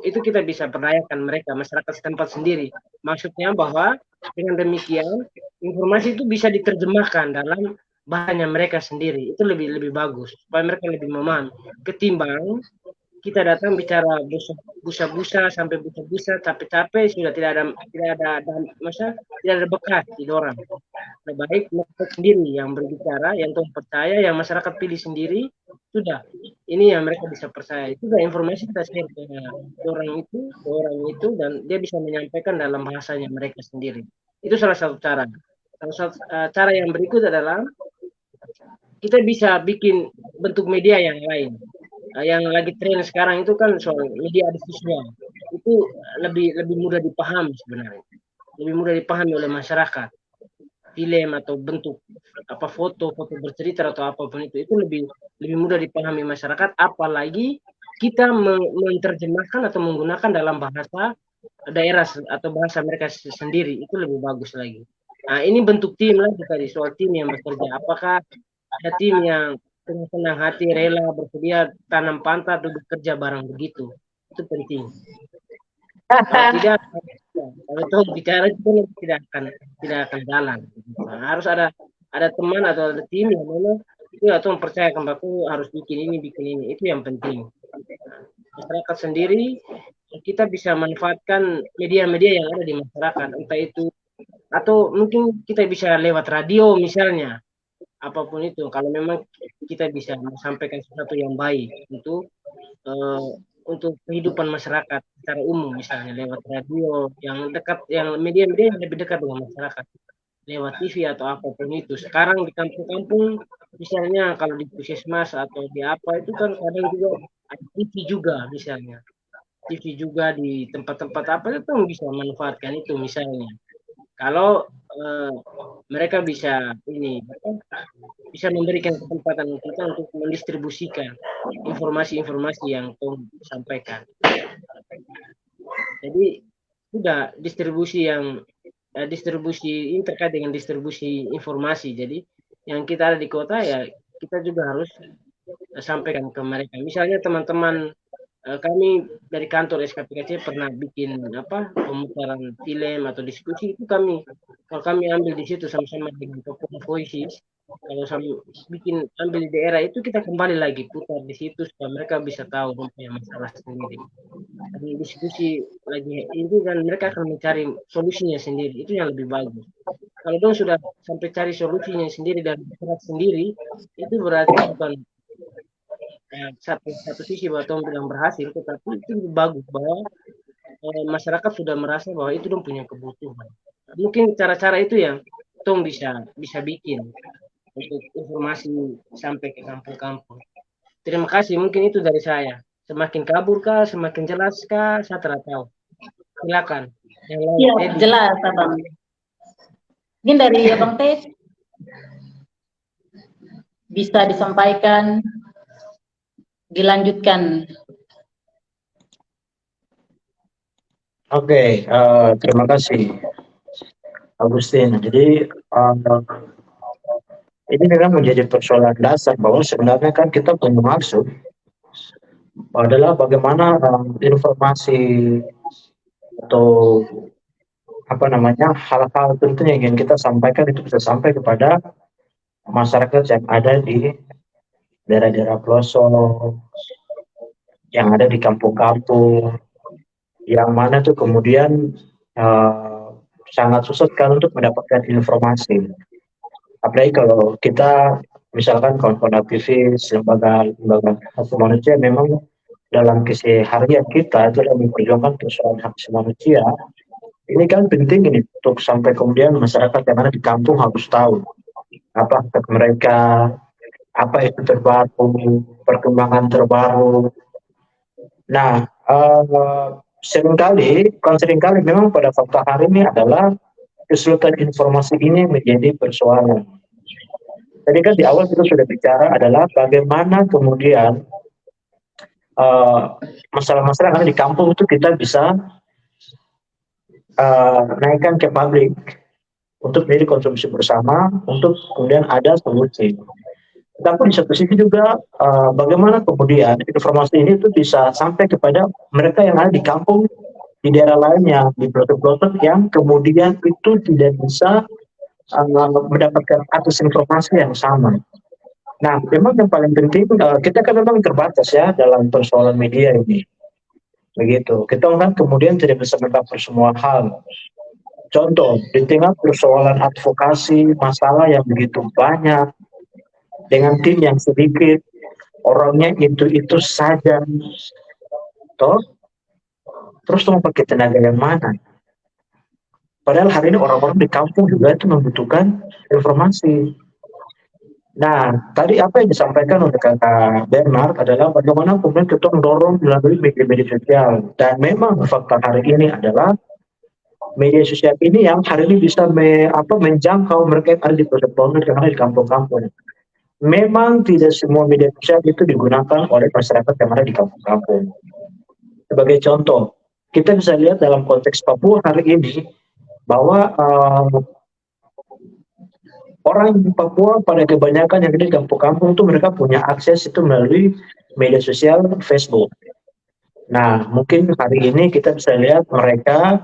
Itu kita bisa berdayakan mereka, masyarakat setempat sendiri. Maksudnya bahwa dengan demikian informasi itu bisa diterjemahkan dalam bahasanya mereka sendiri. Itu lebih bagus supaya mereka lebih memahami ketimbang kita datang bicara busa-busa sampai busa-busa capek-capek sudah tidak ada bekas di orang. Lebih baik mereka sendiri yang berbicara, yang percaya, yang masyarakat pilih sendiri, sudah. Ini yang mereka bisa percaya. Itu informasi kita share ke orang itu dan dia bisa menyampaikan dalam bahasanya mereka sendiri. Itu salah satu cara. Salah satu cara yang berikut adalah kita bisa bikin bentuk media yang lain. Yang lagi tren sekarang itu kan soal media visual. Itu lebih mudah dipahami sebenarnya. Lebih mudah dipahami oleh masyarakat. Film atau bentuk foto bercerita atau apapun itu lebih mudah dipahami masyarakat, apalagi kita menerjemahkan atau menggunakan dalam bahasa daerah atau bahasa mereka sendiri, itu lebih bagus lagi. Nah, ini bentuk tim lagi tadi, soal tim yang bekerja. Apakah ada tim yang dengan senang hati rela bersedia tanam pantat untuk bekerja bareng begitu? Itu penting. Kalau tidak, kalau itu bicara itu tidak akan jalan. Nah, harus ada teman atau ada tim yang mana itu atau mempercayakan aku harus bikin ini. Itu yang penting. Nah, masyarakat sendiri kita bisa manfaatkan media-media yang ada di masyarakat, entah itu atau mungkin kita bisa lewat radio misalnya, apapun itu. Kalau memang kita bisa sampaikan sesuatu yang baik untuk kehidupan masyarakat secara umum, misalnya lewat radio yang dekat, yang media-media yang lebih dekat dengan masyarakat. lewat TV atau apapun itu. Sekarang di kampung-kampung, misalnya kalau di puskesmas atau di apa itu kan kadang juga ada TV juga misalnya. TV juga di tempat-tempat apa itu bisa manfaatkan itu misalnya. Kalau mereka bisa ini bisa memberikan kesempatan kita untuk mendistribusikan informasi-informasi yang Tom sampaikan. Jadi sudah distribusi ini terkait dengan distribusi informasi. Jadi yang kita ada di kota ya kita juga harus sampaikan ke mereka. Misalnya teman-teman kami dari kantor SKPKC pernah bikin pemutaran film atau diskusi itu kalau kami ambil di situ sama-sama dengan Papua Voices, kalau bikin ambil di daerah itu kita kembali lagi putar di situ supaya mereka bisa tahu punya masalah sendiri. Dan diskusi lagi ini kan mereka akan mencari solusinya sendiri, itu yang lebih bagus. Kalau dong sudah sampai cari solusinya sendiri dan berat sendiri, itu berarti bukan satu sisi bahwa Tom bilang berhasil, tetapi itu lebih bagus bahwa masyarakat sudah merasa bahwa itu dong punya kebutuhan. Mungkin cara-cara itu yang Tom bisa bikin untuk informasi sampai ke kampung-kampung. Terima kasih, mungkin itu dari saya. Semakin kabur kah, semakin jelas kah, saya tidak tahu. Silakan. Iya, jelas Abang. Mungkin dari Abang Ted bisa disampaikan, dilanjutkan. Oke, terima kasih Agustin. Jadi ini memang menjadi persoalan dasar bahwa sebenarnya kan kita punya maksud adalah bagaimana informasi atau hal-hal tentunya yang ingin kita sampaikan itu bisa sampai kepada masyarakat yang ada di daerah-daerah pelosok, yang ada di kampung-kampung, yang mana tuh kemudian sangat susah kan untuk mendapatkan informasi. Apalagi kalau kita misalkan kawan-kawan aktivis, lembaga hak manusia memang dalam keseharian kita itu adalah memperjuangkan persoalan hak asasi manusia. Ini kan penting ini untuk sampai kemudian masyarakat yang ada di kampung harus tahu apa hak mereka, apa itu terbaru, perkembangan terbaru. Nah, seringkali memang pada fakta hari ini adalah kesulitan informasi ini menjadi persoalan. Tadi kan di awal kita sudah bicara adalah bagaimana kemudian masalah-masalah yang ada di kampung itu kita bisa naikkan ke publik untuk menjadi konsumsi bersama, untuk kemudian ada solusi. Tapi di satu sisi juga bagaimana kemudian informasi ini itu bisa sampai kepada mereka yang ada di kampung, di daerah lainnya, di pelosok-pelosok yang kemudian itu tidak bisa mendapatkan akses informasi yang sama. Nah, memang yang paling penting kita kan memang terbatas ya dalam persoalan media ini. Begitu. Kita kan kemudian tidak bisa mengcover semua hal. Contoh, di tengah persoalan advokasi, masalah yang begitu banyak, dengan tim yang sedikit, orangnya itu saja, toh, terus mau pakai tenaga yang mana? Padahal hari ini orang-orang di kampung juga itu membutuhkan informasi. Nah, tadi apa yang disampaikan oleh Kakak Bernard adalah bagaimana kemudian kita mendorong melalui media-media sosial. Dan memang fakta hari ini adalah media sosial ini yang hari ini bisa menjangkau mereka yang ada di pelosok-pelosok, yang ada di kampung-kampung. Memang tidak semua media sosial itu digunakan oleh masyarakat yang ada di kampung-kampung. Sebagai contoh, kita bisa lihat dalam konteks Papua hari ini bahwa orang di Papua pada kebanyakan yang ada di kampung-kampung itu mereka punya akses itu melalui media sosial Facebook. Nah, mungkin hari ini kita bisa lihat mereka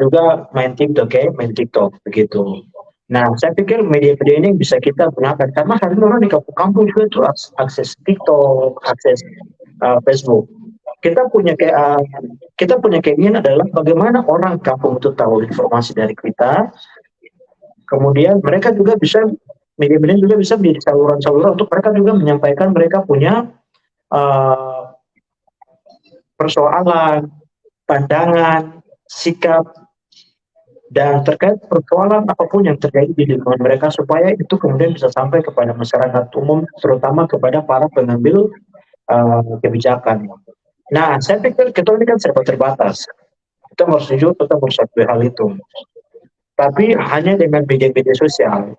juga main TikTok begitu. Nah, saya pikir media-media ini bisa kita gunakan karena hari ini orang di kampung-kampung juga itu akses TikTok, akses Facebook. Kita punya keinginan adalah bagaimana orang kampung itu tahu informasi dari kita. Kemudian mereka juga bisa, media-media juga bisa menjadi saluran-saluran untuk mereka juga menyampaikan mereka punya persoalan, pandangan, sikap dan terkait persoalan apapun yang terjadi di lingkungan mereka supaya itu kemudian bisa sampai kepada masyarakat umum, terutama kepada para pengambil kebijakan. Nah, saya pikir kita ini kan serba terbatas. Kita harus jujur, kita harus akui hal itu. Tapi hanya dengan media-media sosial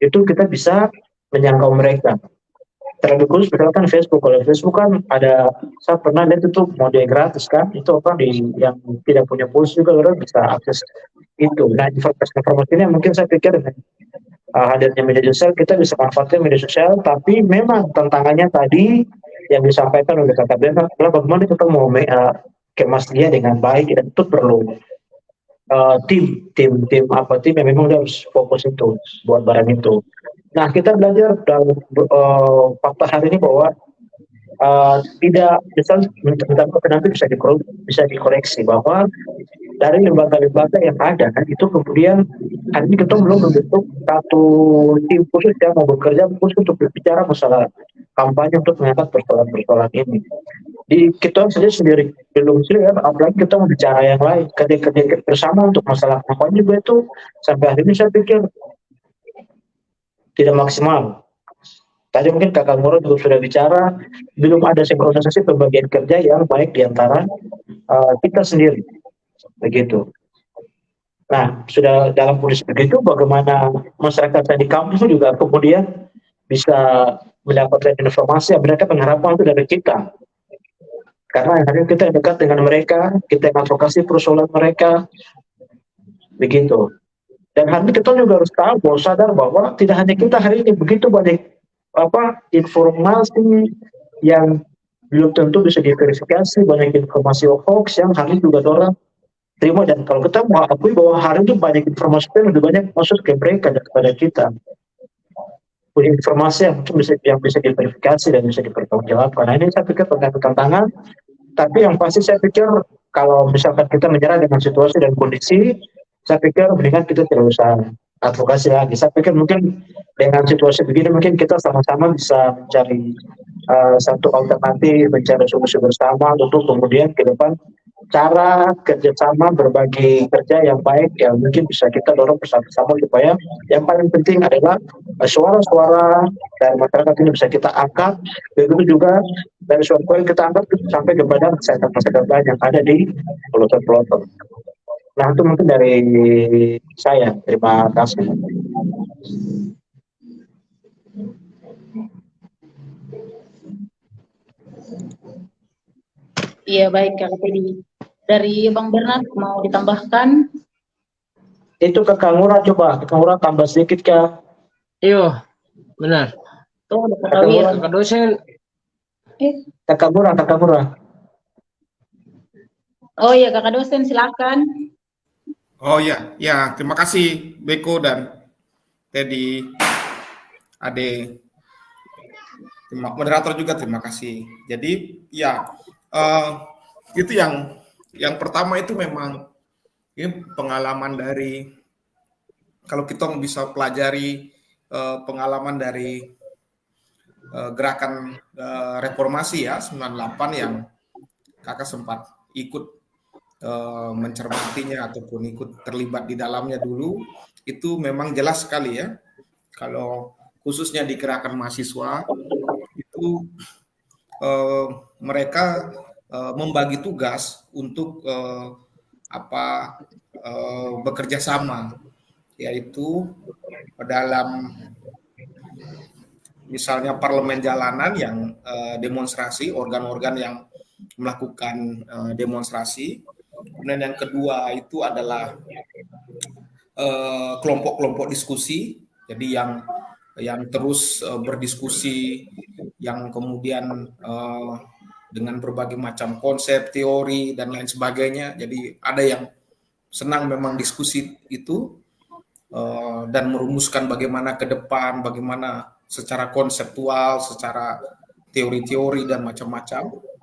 itu kita bisa menjangkau mereka. Terlebih khusus misalkan Facebook. Kalau Facebook kan ada, saya pernah lihat itu model gratis kan, itu apa yang tidak punya pulsa juga orang bisa akses itu. Nah, informasi ini mungkin saya pikir dengan hadirnya media sosial kita bisa manfaatkan media sosial, tapi memang tantangannya tadi yang disampaikan oleh Kakak Ben adalah bagaimana kita mau kemas dia dengan baik, dan itu perlu tim yang memang harus fokus itu buat barang itu. Nah, kita belajar dalam fakta hari ini bahwa tidak bisa nanti bisa dikoreksi bahwa dari lembaga-lembaga yang ada itu kemudian hari ini kita belum membentuk satu tim khusus yang mau bekerja khusus untuk berbicara masalah kampanye untuk mengangkat persoalan-persoalan ini. Di kita saja sendiri belum siap, apalagi kita mau bicara yang lain, kerja bersama untuk masalah kampanye juga itu sampai hari ini saya pikir tidak maksimal. Tadi mungkin Kakak Ngoro juga sudah bicara, belum ada sinkronisasi pembagian kerja yang baik di antara kita sendiri, begitu. Nah, sudah dalam kondisi begitu, bagaimana masyarakat di kampus juga kemudian bisa mendapatkan informasi yang mereka mengharapkan itu dari kita. Karena hari kita dekat dengan mereka, kita advokasi persoalan mereka, begitu. Dan hari ini kita juga harus tahu, bahwa sadar bahwa tidak hanya kita hari ini, begitu banyak informasi yang belum tentu bisa diverifikasi, banyak informasi hoax yang hari ini juga orang terima, dan kalau kita mau akui bahwa hari ini banyak informasi yang lebih banyak masuk ke mereka daripada kita. Punya informasi yang bisa diverifikasi dan bisa dipertanggungjawabkan. Nah, ini saya pikir tantangan, tapi yang pasti saya pikir kalau misalkan kita menyerah dengan situasi dan kondisi, saya pikir mendingan kita tidak usah advokasi lagi. Saya pikir mungkin dengan situasi begini mungkin kita sama-sama bisa mencari satu alternatif, mencari solusi bersama untuk kemudian ke depan cara kerjasama berbagi kerja yang baik yang mungkin bisa kita dorong bersama-sama, supaya yang paling penting adalah suara-suara dari masyarakat ini bisa kita angkat, begitu juga dari suara-suara yang kita angkat sampai kepada masyarakat yang ada di pelosok-pelosok. Nah, itu mungkin dari saya. Terima kasih. Iya, baik Kak Teddy. Dari Bang Bernard mau ditambahkan? Itu Kakak Ngurah, coba Kakak Ngurah tambah sedikit Kak. Iya, benar. Tuh, Kakak Wir. Kakak dosen. Kakak Ngurah. Oh iya, Kakak dosen silakan. Oh ya, terima kasih Beko dan Teddy, Ade, moderator juga terima kasih. Jadi ya itu yang pertama itu memang ini pengalaman dari, kalau kita bisa pelajari pengalaman dari gerakan reformasi ya 98 yang Kakak sempat ikut mencermatinya ataupun ikut terlibat di dalamnya dulu, itu memang jelas sekali ya, kalau khususnya di gerakan mahasiswa itu mereka membagi tugas untuk bekerja sama, yaitu dalam misalnya parlemen jalanan yang demonstrasi, organ-organ yang melakukan demonstrasi. Kemudian yang kedua itu adalah kelompok-kelompok diskusi, jadi yang terus berdiskusi, yang kemudian dengan berbagai macam konsep, teori dan lain sebagainya. Jadi ada yang senang memang diskusi itu dan merumuskan bagaimana ke depan, bagaimana secara konseptual, secara teori-teori dan macam-macam.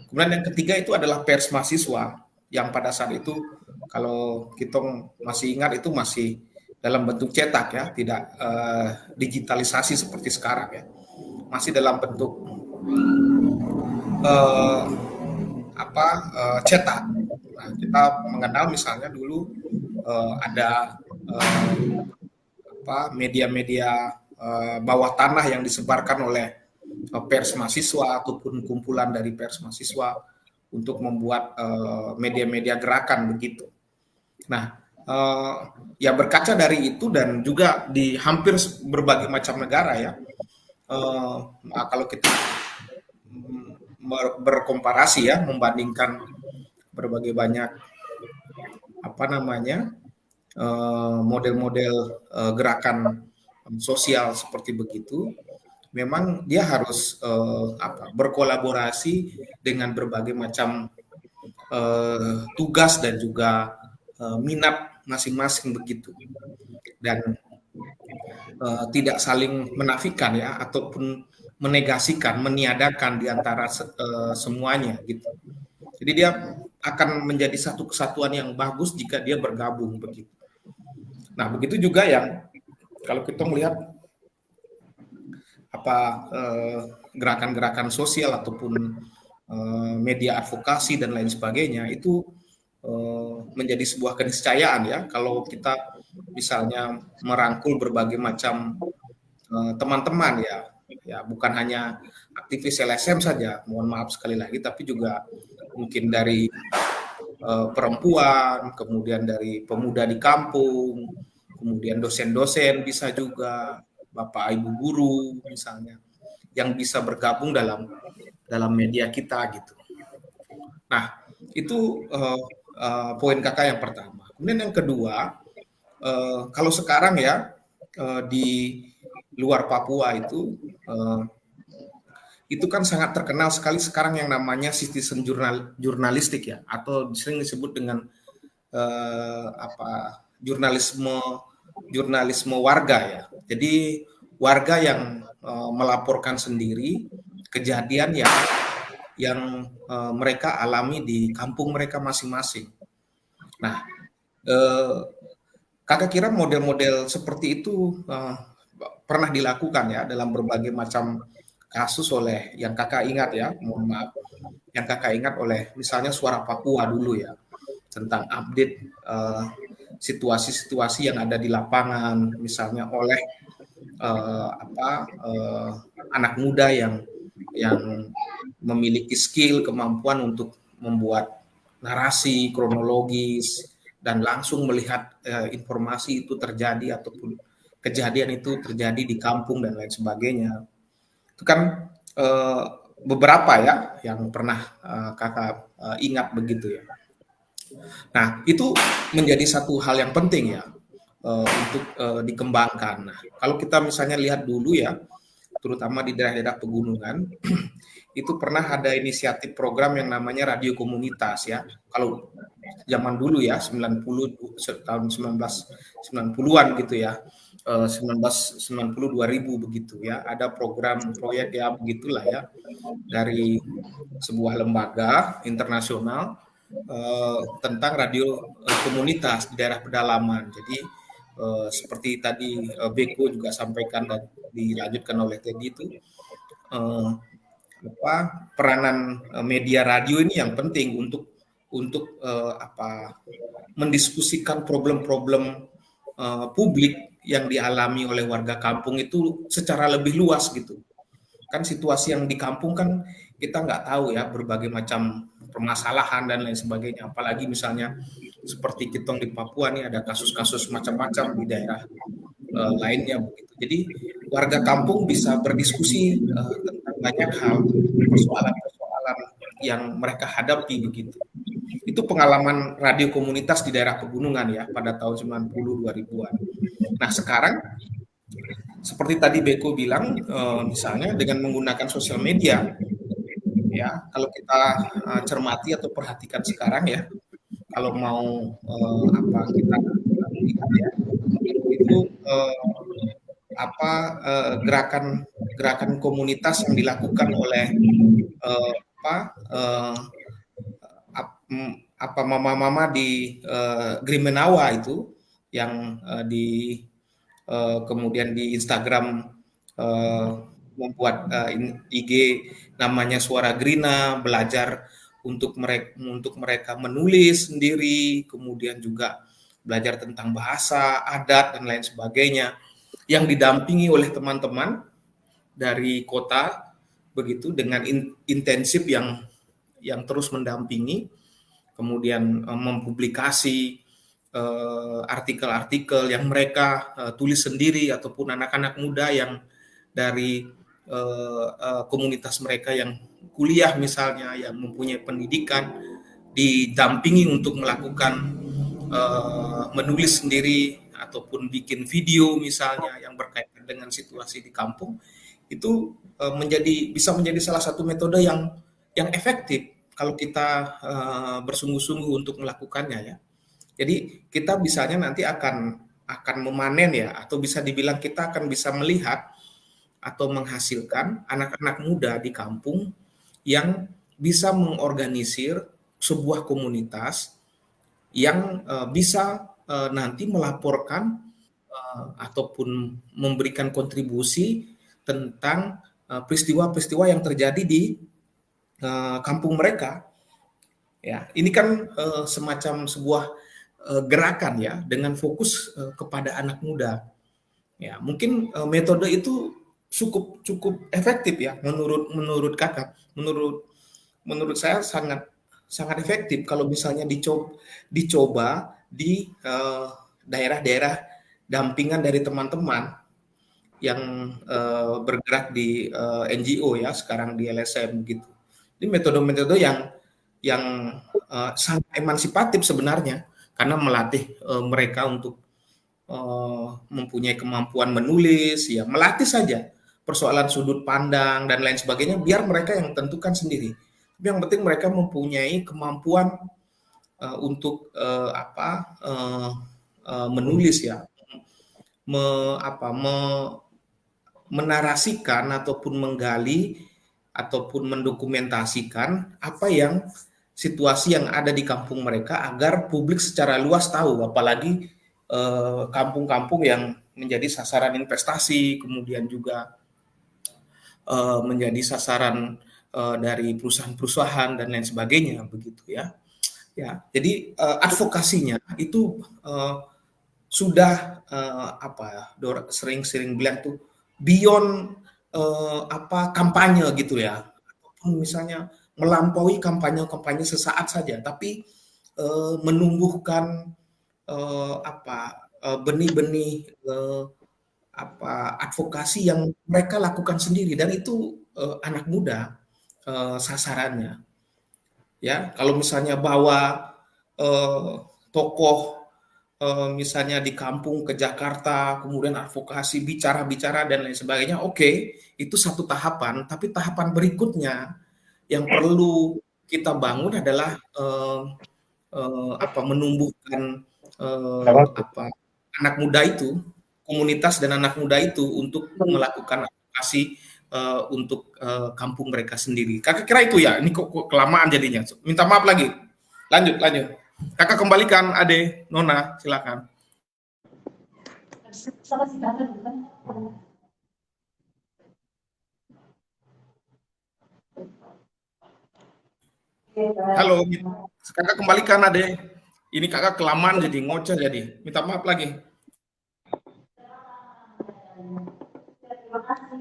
Kemudian yang ketiga itu adalah pers mahasiswa, yang pada saat itu kalau kita masih ingat itu masih dalam bentuk cetak ya, tidak digitalisasi seperti sekarang ya, masih dalam bentuk cetak. Nah, kita mengenal misalnya dulu ada media-media bawah tanah yang disebarkan oleh pers mahasiswa ataupun kumpulan dari pers mahasiswa untuk membuat media-media gerakan begitu. Nah, ya berkaca dari itu dan juga di hampir berbagai macam negara ya, kalau kita berkomparasi ya, membandingkan berbagai banyak model-model gerakan sosial seperti begitu, memang dia harus berkolaborasi dengan berbagai macam tugas dan juga minat masing-masing begitu, dan tidak saling menafikan ya ataupun menegasikan, meniadakan di antara semuanya gitu. Jadi dia akan menjadi satu kesatuan yang bagus jika dia bergabung begitu. Nah, begitu juga yang kalau kita melihat gerakan-gerakan sosial ataupun media advokasi dan lain sebagainya itu menjadi sebuah keniscayaan ya kalau kita misalnya merangkul berbagai macam teman-teman ya bukan hanya aktivis LSM saja, mohon maaf sekali lagi, tapi juga mungkin dari perempuan, kemudian dari pemuda di kampung, kemudian dosen-dosen bisa juga, bapak ibu guru misalnya, yang bisa bergabung dalam media kita gitu. Nah, itu poin kakak yang pertama. Kemudian yang kedua, kalau sekarang ya di luar Papua itu kan sangat terkenal sekali sekarang yang namanya citizen jurnalistik ya, atau sering disebut dengan jurnalisme warga ya. Jadi warga yang melaporkan sendiri kejadian yang mereka alami di kampung mereka masing-masing. Nah, kakak kira model-model seperti itu pernah dilakukan ya dalam berbagai macam kasus oleh yang kakak ingat ya, mohon maaf, yang kakak ingat oleh misalnya Suara Papua dulu ya, tentang update situasi-situasi yang ada di lapangan, misalnya oleh anak muda yang memiliki skill, kemampuan untuk membuat narasi kronologis dan langsung melihat informasi itu terjadi ataupun kejadian itu terjadi di kampung dan lain sebagainya. Itu kan beberapa ya yang pernah kakak ingat begitu ya. Nah, itu menjadi satu hal yang penting ya untuk dikembangkan. Nah, kalau kita misalnya lihat dulu ya, terutama di daerah-daerah pegunungan, itu pernah ada inisiatif program yang namanya radio komunitas ya. Kalau zaman dulu ya, tahun 1990-an gitu ya. 1990 2000 begitu ya, ada program proyek ya begitulah ya dari sebuah lembaga internasional tentang radio komunitas di daerah pedalaman. Jadi seperti tadi Beko juga sampaikan dan dilanjutkan oleh Teddy itu peranan media radio ini yang penting untuk mendiskusikan problem-problem publik yang dialami oleh warga kampung itu secara lebih luas gitu. Kan situasi yang di kampung kan kita nggak tahu ya, berbagai macam permasalahan dan lain sebagainya. Apalagi misalnya seperti Kitong di Papua nih ada kasus-kasus macam-macam di daerah lainnya begitu. Jadi warga kampung bisa berdiskusi tentang banyak hal, persoalan-persoalan yang mereka hadapi begitu. Itu pengalaman radio komunitas di daerah pegunungan ya pada tahun 90 2000-an. Nah, sekarang seperti tadi Beko bilang misalnya dengan menggunakan sosial media ya, kalau kita cermati atau perhatikan sekarang ya, kalau mau kita lihat ya, itu gerakan komunitas yang dilakukan oleh mama-mama di Grimenawa itu yang kemudian di Instagram membuat IG namanya Suara Grina, belajar untuk mereka menulis sendiri, kemudian juga belajar tentang bahasa, adat, dan lain sebagainya, yang didampingi oleh teman-teman dari kota, begitu, dengan intensif yang terus mendampingi, kemudian mempublikasi artikel-artikel yang mereka tulis sendiri, ataupun anak-anak muda yang dari komunitas mereka yang kuliah misalnya, yang mempunyai pendidikan, didampingi untuk melakukan menulis sendiri ataupun bikin video misalnya yang berkaitan dengan situasi di kampung. Itu bisa menjadi salah satu metode yang efektif kalau kita bersungguh-sungguh untuk melakukannya, ya. Jadi kita bisanya nanti akan memanen, ya, atau bisa dibilang kita akan bisa melihat atau menghasilkan anak-anak muda di kampung yang bisa mengorganisir sebuah komunitas yang bisa nanti melaporkan ataupun memberikan kontribusi tentang peristiwa-peristiwa yang terjadi di kampung mereka. Ya, ini kan semacam sebuah gerakan, ya, dengan fokus kepada anak muda. Ya, mungkin metode itu cukup efektif, ya, menurut Kakak. Menurut saya sangat efektif kalau misalnya dicoba di daerah-daerah dampingan dari teman-teman yang bergerak di NGO, ya, sekarang di LSM gitu. Ini metode-metode yang sangat emansipatif sebenarnya, karena melatih mereka untuk mempunyai kemampuan menulis, ya, melatih saja persoalan sudut pandang dan lain sebagainya, biar mereka yang tentukan sendiri. Tapi yang penting mereka mempunyai kemampuan untuk menulis, ya, menarasikan ataupun menggali ataupun mendokumentasikan apa yang situasi yang ada di kampung mereka, agar publik secara luas tahu, apalagi kampung-kampung yang menjadi sasaran investasi, kemudian juga menjadi sasaran dari perusahaan-perusahaan dan lain sebagainya, begitu, ya. Ya, jadi advokasinya itu sudah sering bilang tuh beyond kampanye gitu, ya, ataupun misalnya melampaui kampanye sesaat saja, tapi menumbuhkan benih-benih advokasi yang mereka lakukan sendiri, dan itu anak muda sasarannya. Ya, kalau misalnya bawa tokoh misalnya di kampung ke Jakarta, kemudian advokasi, bicara-bicara dan lain sebagainya, oke, itu satu tahapan. Tapi tahapan berikutnya yang perlu kita bangun adalah menumbuhkan anak muda itu, komunitas dan anak muda itu untuk melakukan advokasi untuk kampung mereka sendiri. Kakak kira itu, ya. Ini kok kelamaan jadinya. Minta maaf lagi. Lanjut. Kakak kembalikan Ade, Nona, silakan. Halo, kakak kembalikan Ade. Ini kakak kelamaan jadi ngoceh jadi. Minta maaf lagi. Terima kasih.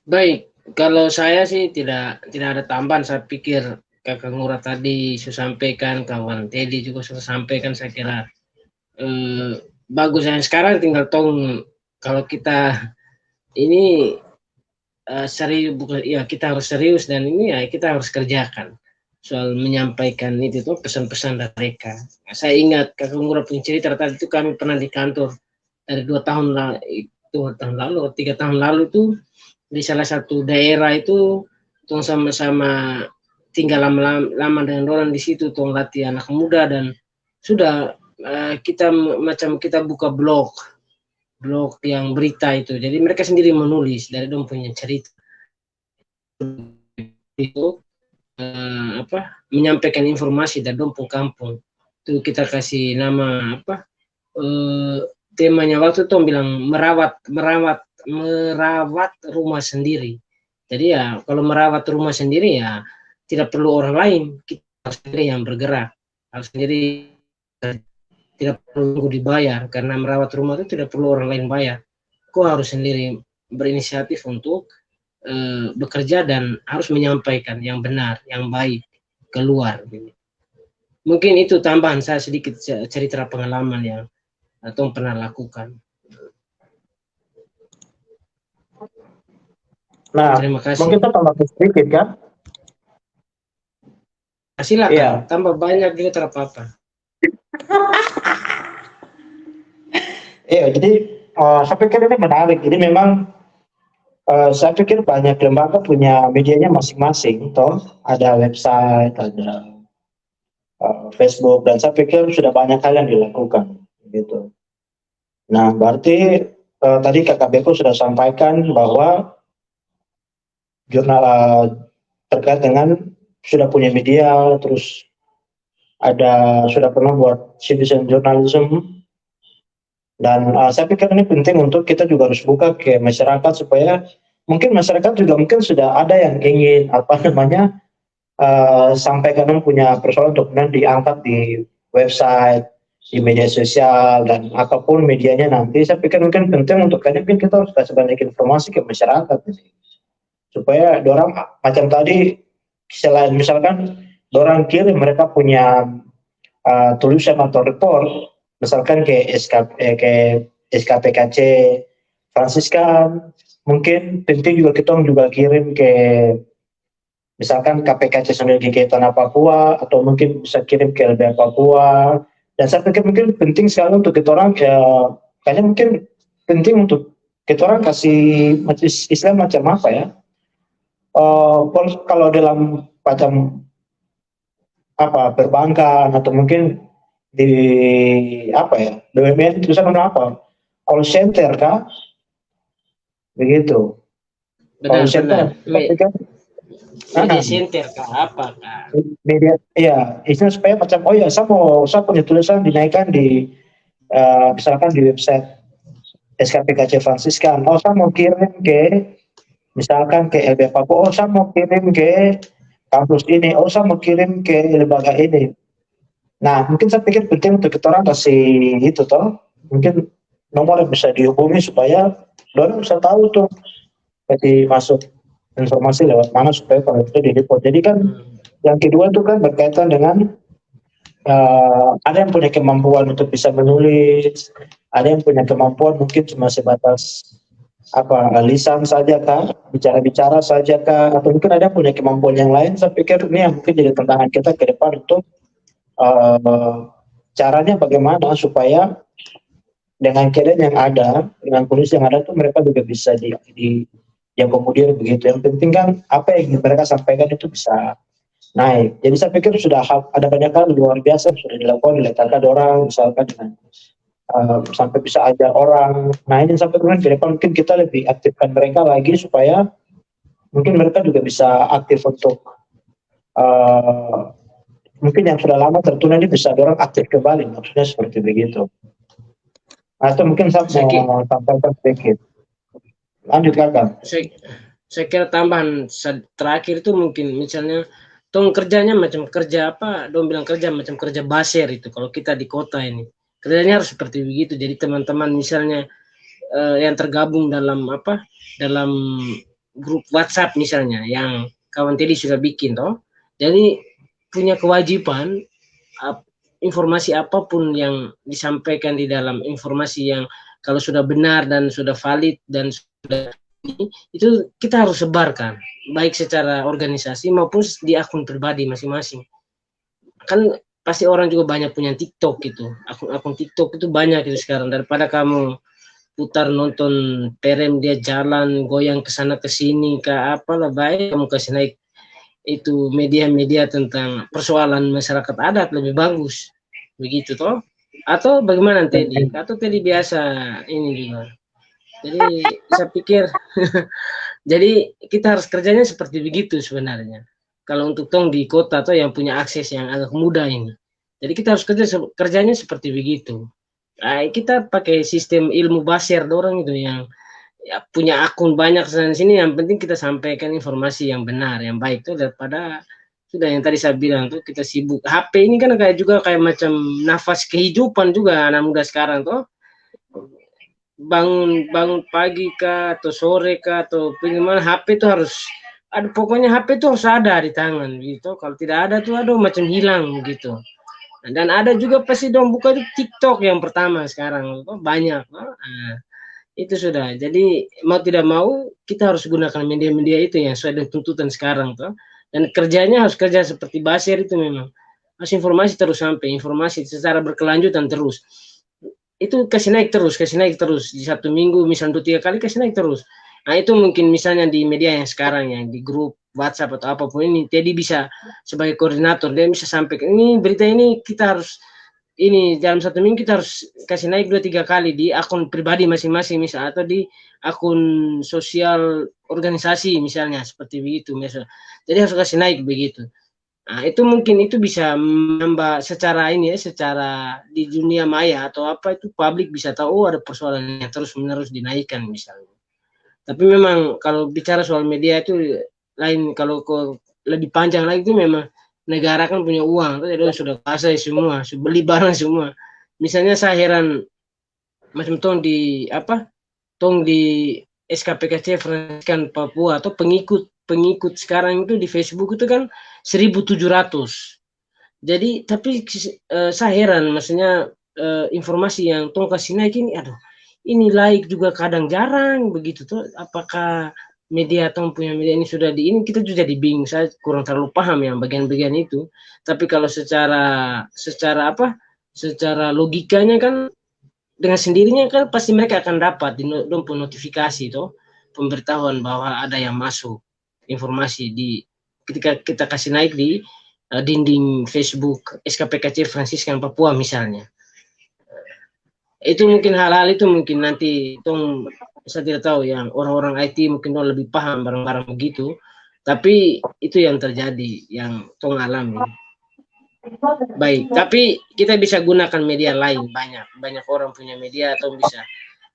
Baik, kalau saya sih tidak ada tambahan. Saya pikir Kakak Ngurah tadi sudah sampaikan, kawan Teddy juga sudah sampaikan. Saya kira bagus. Yang sekarang tinggal kalau kita ini serius, kita harus serius, dan ini ya kita harus kerjakan soal menyampaikan itu tuh pesan-pesan dari mereka. Saya ingat Kakak Ngurah punya cerita tadi itu, kami pernah di kantor dari 2 tahun lalu, 3 tahun lalu itu di salah satu daerah itu, tong sama-sama tinggal lama dengan orang di situ, tong latih anak muda, dan sudah kita buka blog yang berita itu. Jadi mereka sendiri menulis dari dong punya cerita itu, menyampaikan informasi dari dong kampung. Itu kita kasih nama temanya waktu itu bilang merawat merawat rumah sendiri. Jadi ya kalau merawat rumah sendiri ya tidak perlu orang lain, kita harus sendiri yang bergerak, harus sendiri, tidak perlu dibayar karena merawat rumah itu tidak perlu orang lain bayar. Kau harus sendiri berinisiatif untuk bekerja dan harus menyampaikan yang benar, yang baik keluar. Mungkin itu tambahan saya sedikit cerita pengalaman yang Tom pernah lakukan. Nah, Terima kasih. mungkin kita tambah sedikit kan? Silakan, Iya. tambah banyak juga tidak apa-apa. Iya, jadi saya pikir ini menarik. Jadi memang saya pikir banyak lembaga punya medianya masing-masing, toh ada website, ada Facebook, dan saya pikir sudah banyak hal yang dilakukan, gitu. Nah, berarti tadi Kakak Beko sudah sampaikan bahwa jurnal terkait dengan sudah punya media, terus sudah pernah buat citizen journalism, dan saya pikir ini penting untuk kita juga harus buka ke masyarakat supaya mungkin masyarakat juga mungkin sudah ada yang ingin sampaikan punya persoalan untuk kemudian diangkat di website, di media sosial, dan apapun medianya nanti. Saya pikir mungkin penting untuk mungkin kita harus kasih banyak informasi ke masyarakat supaya orang macam tadi, selain misalkan orang kirim mereka punya tulisan atau report misalkan ke SKPKC Fransiskan, mungkin penting juga kita juga kirim ke misalkan KPKC sendiri ke Tanah Papua, atau mungkin bisa kirim ke LBH Papua. Dan saya pikir mungkin penting sekali untuk kita orang kayaknya mungkin penting untuk kita orang kasih Islam macam apa ya, kalau dalam macam perbankan atau mungkin di BUMN tulisan apa, call center kah, begitu. Benar, Call center, media center kah apa kah? Media, iya, istilah supaya macam saya punya tulisan dinaikkan di misalkan di website SKPKC Fransiskan. Saya mau kirim ke misalkan ke LBH Papua. Saya mau kirim ke kampus ini. Saya mau kirim ke lembaga ini. Nah, mungkin saya pikir penting untuk kita orang kasih itu toh, mungkin nomor yang bisa dihubungi supaya orang bisa tahu tuh jadi masuk informasi lewat mana supaya kalau itu di-report. Jadi kan yang kedua itu kan berkaitan dengan ada yang punya kemampuan untuk bisa menulis, ada yang punya kemampuan mungkin cuma sebatas lisan saja kah, bicara-bicara saja kah, atau mungkin ada yang punya kemampuan yang lain. Saya pikir ini yang mungkin jadi tantangan kita ke depan untuk caranya bagaimana supaya dengan keadaan yang ada, dengan kondisi yang ada itu mereka juga bisa diakomodir begitu. Yang penting kan apa yang mereka sampaikan itu bisa naik. Jadi saya pikir sudah ada banyak hal luar biasa yang sudah dilakukan oleh kakak orang, misalkan dengan sampai bisa ajar orang. Nah ini sampai kemudian ke depan mungkin kita lebih aktifkan mereka lagi supaya mungkin mereka juga bisa aktif untuk mungkin yang sudah lama tertunda ini bisa orang aktif kembali, maksudnya seperti begitu. Atau mungkin saya mau sampaikan sedikit. Lanjut kakak. Saya kira tambahan terakhir itu mungkin misalnya tong kerjanya macam kerja dong bilang kerja macam kerja baser itu kalau kita di kota ini. Kerjanya harus seperti begitu. Jadi teman-teman misalnya yang tergabung dalam dalam grup WhatsApp misalnya yang kawan tadi sudah bikin toh. Jadi punya kewajiban informasi apapun yang disampaikan di dalam informasi yang kalau sudah benar dan sudah valid dan sudah itu kita harus sebarkan baik secara organisasi maupun di akun pribadi masing-masing. Kan pasti orang juga banyak punya TikTok gitu, akun TikTok itu banyak itu sekarang. Daripada kamu putar nonton perem dia jalan goyang ke sana ke sini ke apalah, baik kamu kasih naik itu media-media tentang persoalan masyarakat adat lebih bagus begitu toh. Atau bagaimana Teddy? Atau Teddy biasa ini juga. Jadi saya pikir jadi kita harus kerjanya seperti begitu sebenarnya. Kalau untuk tong di kota atau yang punya akses yang agak mudah ini. Jadi kita harus kerjanya seperti begitu. Kita pakai sistem ilmu basir dorong itu ya punya akun banyak sana sini, yang penting kita sampaikan informasi yang benar, yang baik tuh, daripada sudah yang tadi saya bilang tuh kita sibuk. HP ini kan kayak juga kayak macam nafas kehidupan juga anak muda sekarang tuh. Bangun bangun pagi kah atau sore kah atau bagaimana, HP itu harus ada, pokoknya HP itu harus ada di tangan gitu. Kalau tidak ada tuh aduh macam hilang gitu. Dan ada juga pasti dong buka itu TikTok yang pertama sekarang banyak. Nah, itu sudah. Jadi mau tidak mau kita harus gunakan media-media itu yang sesuai dengan tuntutan sekarang tuh. Dan kerjanya harus kerja seperti Basir itu memang. Harus informasi terus sampai, informasi secara berkelanjutan terus. Itu kasih naik terus di satu minggu misalnya 2-3 kali kasih naik terus. Nah itu mungkin misalnya di media yang sekarang yang di grup WhatsApp atau apapun ini, jadi bisa sebagai koordinator dia bisa sampaikan ini berita ini kita harus ini dalam satu minggu kita harus kasih naik 2-3 kali di akun pribadi masing-masing misal, atau di akun sosial organisasi misalnya seperti begitu misal. Jadi harus kasih naik begitu. Nah, itu mungkin itu bisa menambah secara ini ya, secara di dunia maya atau apa itu publik bisa tahu oh, ada persoalan yang terus-menerus dinaikkan misalnya. Tapi memang kalau bicara soal media itu lain, kalau lebih panjang lagi itu memang negara kan punya uang, jadi sudah kuasai semua, sudah beli barang semua. Misalnya saya heran macam tong di apa? Tong di SKPKC Fransiskan Papua atau pengikut sekarang itu di Facebook itu kan 1.700. Jadi tapi saya heran maksudnya informasi yang tong kasih naik ini aduh ini like juga kadang jarang begitu tuh, apakah media tong punya media ini sudah di ini, kita juga jadi bingung, saya kurang terlalu paham yang bagian-bagian itu. Tapi kalau secara apa secara logikanya kan dengan sendirinya kan pasti mereka akan dapat di notifikasi itu pemberitahuan bahwa ada yang masuk informasi di ketika kita kasih naik di dinding Facebook SKPKC Fransiskan Papua misalnya. Itu mungkin hal-hal itu mungkin nanti tong saya tidak tahu yang orang-orang IT mungkin lebih paham barang-barang begitu, tapi itu yang terjadi yang tong alami. Baik, tapi kita bisa gunakan media lain, banyak orang punya media atau bisa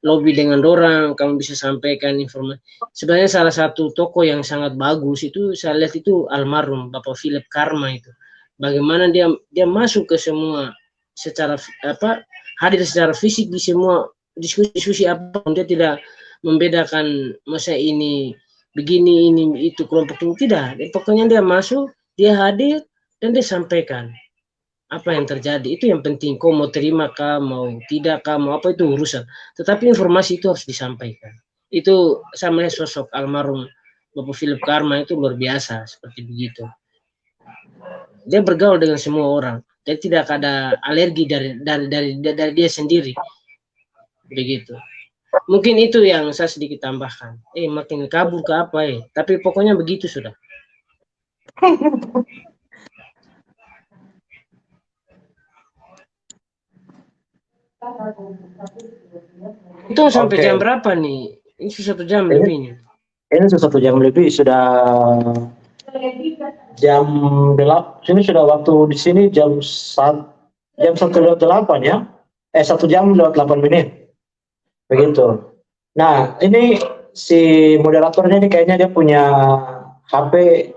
lobby dengan orang, kamu bisa sampaikan informasi. Sebenarnya salah satu toko yang sangat bagus itu saya lihat itu almarhum Bapak Philip Karma itu. Bagaimana dia masuk ke semua secara apa hadir secara fisik di semua diskusi apa, dia tidak membedakan masa ini begini ini itu kelompok itu tidak. Pokoknya dia masuk, dia hadir dan dia sampaikan apa yang terjadi. Itu yang penting, kau mau terima kah, mau tidak kah, mau apa itu urusan. Tetapi informasi itu harus disampaikan. Itu saya melihat sosok almarhum Bapak Philip Karma itu luar biasa seperti begitu. Dia bergaul dengan semua orang. Jadi tidak ada alergi dari dia sendiri. Begitu. Mungkin itu yang saya sedikit tambahkan. Makin kabur ke apa tapi pokoknya begitu sudah. Itu sampai jam berapa nih? Ini sudah 1 jam lebih nih. Ini sudah 1 jam lebih, sudah jam 8. Sini sudah waktu di sini jam 1:08 ya. 1 jam lewat 8 menit. Begitu. Nah, ini si moderatornya ini kayaknya dia punya HP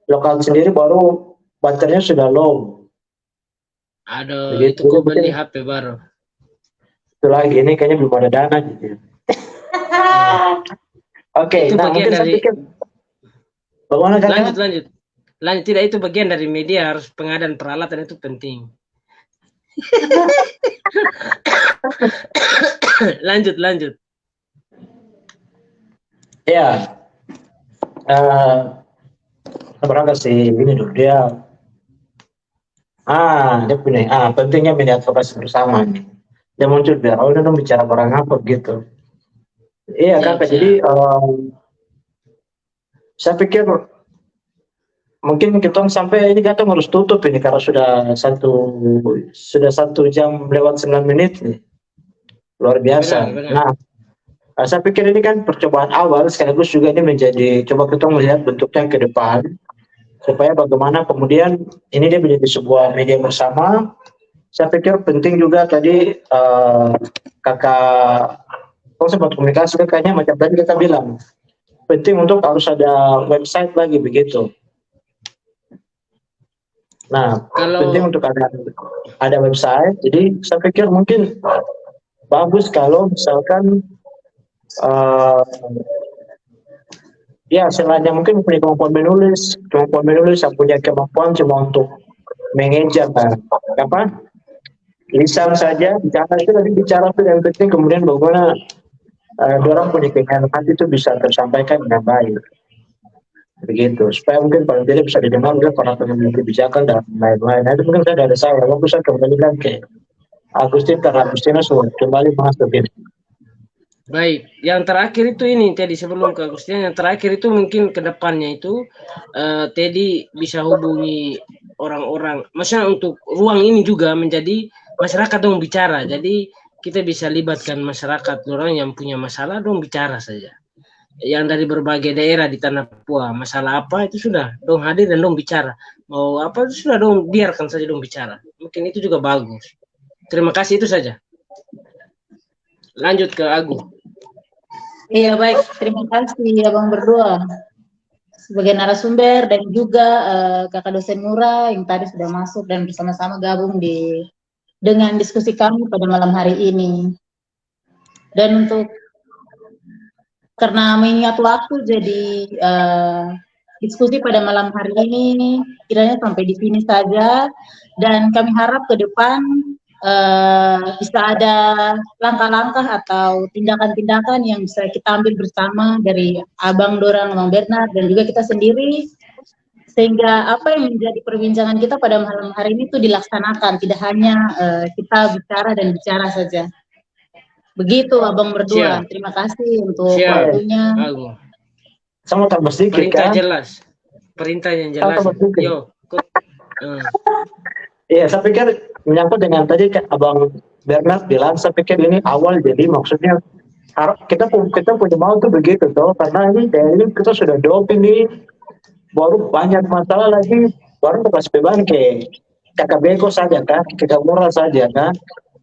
lokal sendiri, baru baterainya sudah low. Aduh, itu kok beli HP baru. Itu lagi, ini kayaknya belum ada dana gitu. Oke, nah mungkin saya pikir bagaimana kan? Lanjut. Tidak, itu bagian dari media, harus pengadaan peralatan itu penting. lanjut. Ya, berapa sih ini dulu dia punya pentingnya media advokasi bersama nih. Dia muncul biar udah bicara barang apa gitu. Iya kan, jadi saya pikir mungkin kita sampai ini kita harus tutup ini karena sudah 1 jam lewat 9 menit nih. Luar biasa. Benar. Nah, saya pikir ini kan percobaan awal, sekaligus juga ini menjadi coba kita melihat bentuknya ke depan supaya bagaimana kemudian ini dia menjadi sebuah media bersama. Saya pikir penting juga tadi kakak kalau sempat komunikasi kayaknya macam tadi kita bilang penting untuk harus ada website lagi begitu. Nah, penting Kalau untuk ada website. Jadi saya pikir mungkin bagus kalau misalkan ya selainnya mungkin punya kemampuan menulis, yang punya kemampuan cuma untuk mengejar apa lisan saja, bicara itu tadi bicara itu yang penting, kemudian bagaimana orang punya keinginan hati itu bisa tersampaikan dengan baik begitu, supaya mungkin paling tidak bisa didengar oleh para pengambil kebijakan dan lain-lain. Nah, itu mungkin saya dari saya lalu saya kembalikan ke Agustin karena Agustinus kembali masuk ini. baik, yang terakhir itu ini tadi sebelum ke Agustin, yang terakhir itu mungkin ke depannya itu Teddy bisa hubungi orang-orang, maksudnya untuk ruang ini juga menjadi masyarakat dong bicara, jadi kita bisa libatkan masyarakat, orang yang punya masalah dong bicara saja, yang dari berbagai daerah di tanah Papua, masalah apa itu sudah dong hadir dan dong bicara, mau apa itu sudah dong biarkan saja dong bicara, mungkin itu juga bagus. Terima kasih, itu saja. Lanjut ke Agu. Iya baik, terima kasih Abang berdua sebagai narasumber dan juga kakak dosen Mura yang tadi sudah masuk dan bersama-sama gabung dengan diskusi kami pada malam hari ini. Dan untuk karena mengingat waktu, jadi diskusi pada malam hari ini kiranya sampai di sini saja, dan kami harap ke depan bisa ada langkah-langkah atau tindakan-tindakan yang bisa kita ambil bersama dari Abang Dorang, Abang Bernard, dan juga kita sendiri, sehingga apa yang menjadi perbincangan kita pada malam hari ini itu dilaksanakan, tidak hanya kita bicara dan bicara saja. Begitu Abang berdua. Siap. Terima kasih untuk Siap. waktunya. Agu. Sama tambah sedikit Perintah kan? jelas. Perintah yang jelas. Tambah sedikit. Yo. Iya, saya pikir menyangkut dengan tadi Abang Bernard bilang, saya pikir ini awal, jadi maksudnya kita punya mau tuh begitu tuh, karena ini dari kita sudah doping ini, baru banyak masalah lagi, baru kasih beban ke kakak beko saja kan, kita murah saja kan,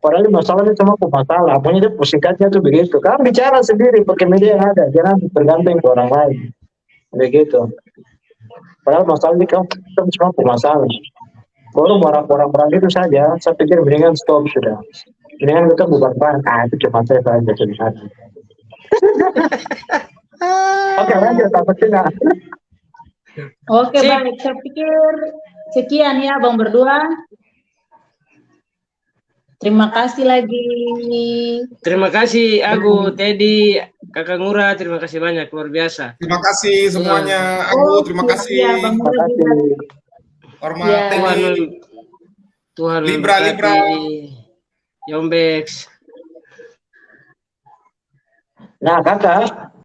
padahal masalahnya cuma masalah, pokoknya dia pusingkatnya tuh begitu, kan bicara sendiri pakai media yang ada, jangan bergantung ke orang lain, begitu. Padahal masalahnya kan cuma masalah. Baru orang-orang itu saja, saya pikir mendingan stop sudah. Mendingan kita bukan itu cuma saya saja sebenarnya. Oke, lanjut apa tidak? Oke, baik. Saya pikir sekian ya Bang berdua. Terima kasih lagi. Terima kasih Agu, Teddy, Kakak Ngura, terima kasih banyak, luar biasa. Terima kasih semuanya, Agu, terima kasih. Ya, Bang Ngura juga. Hormat Ya. Tuhan Libra. Yombex. Nah, kakak,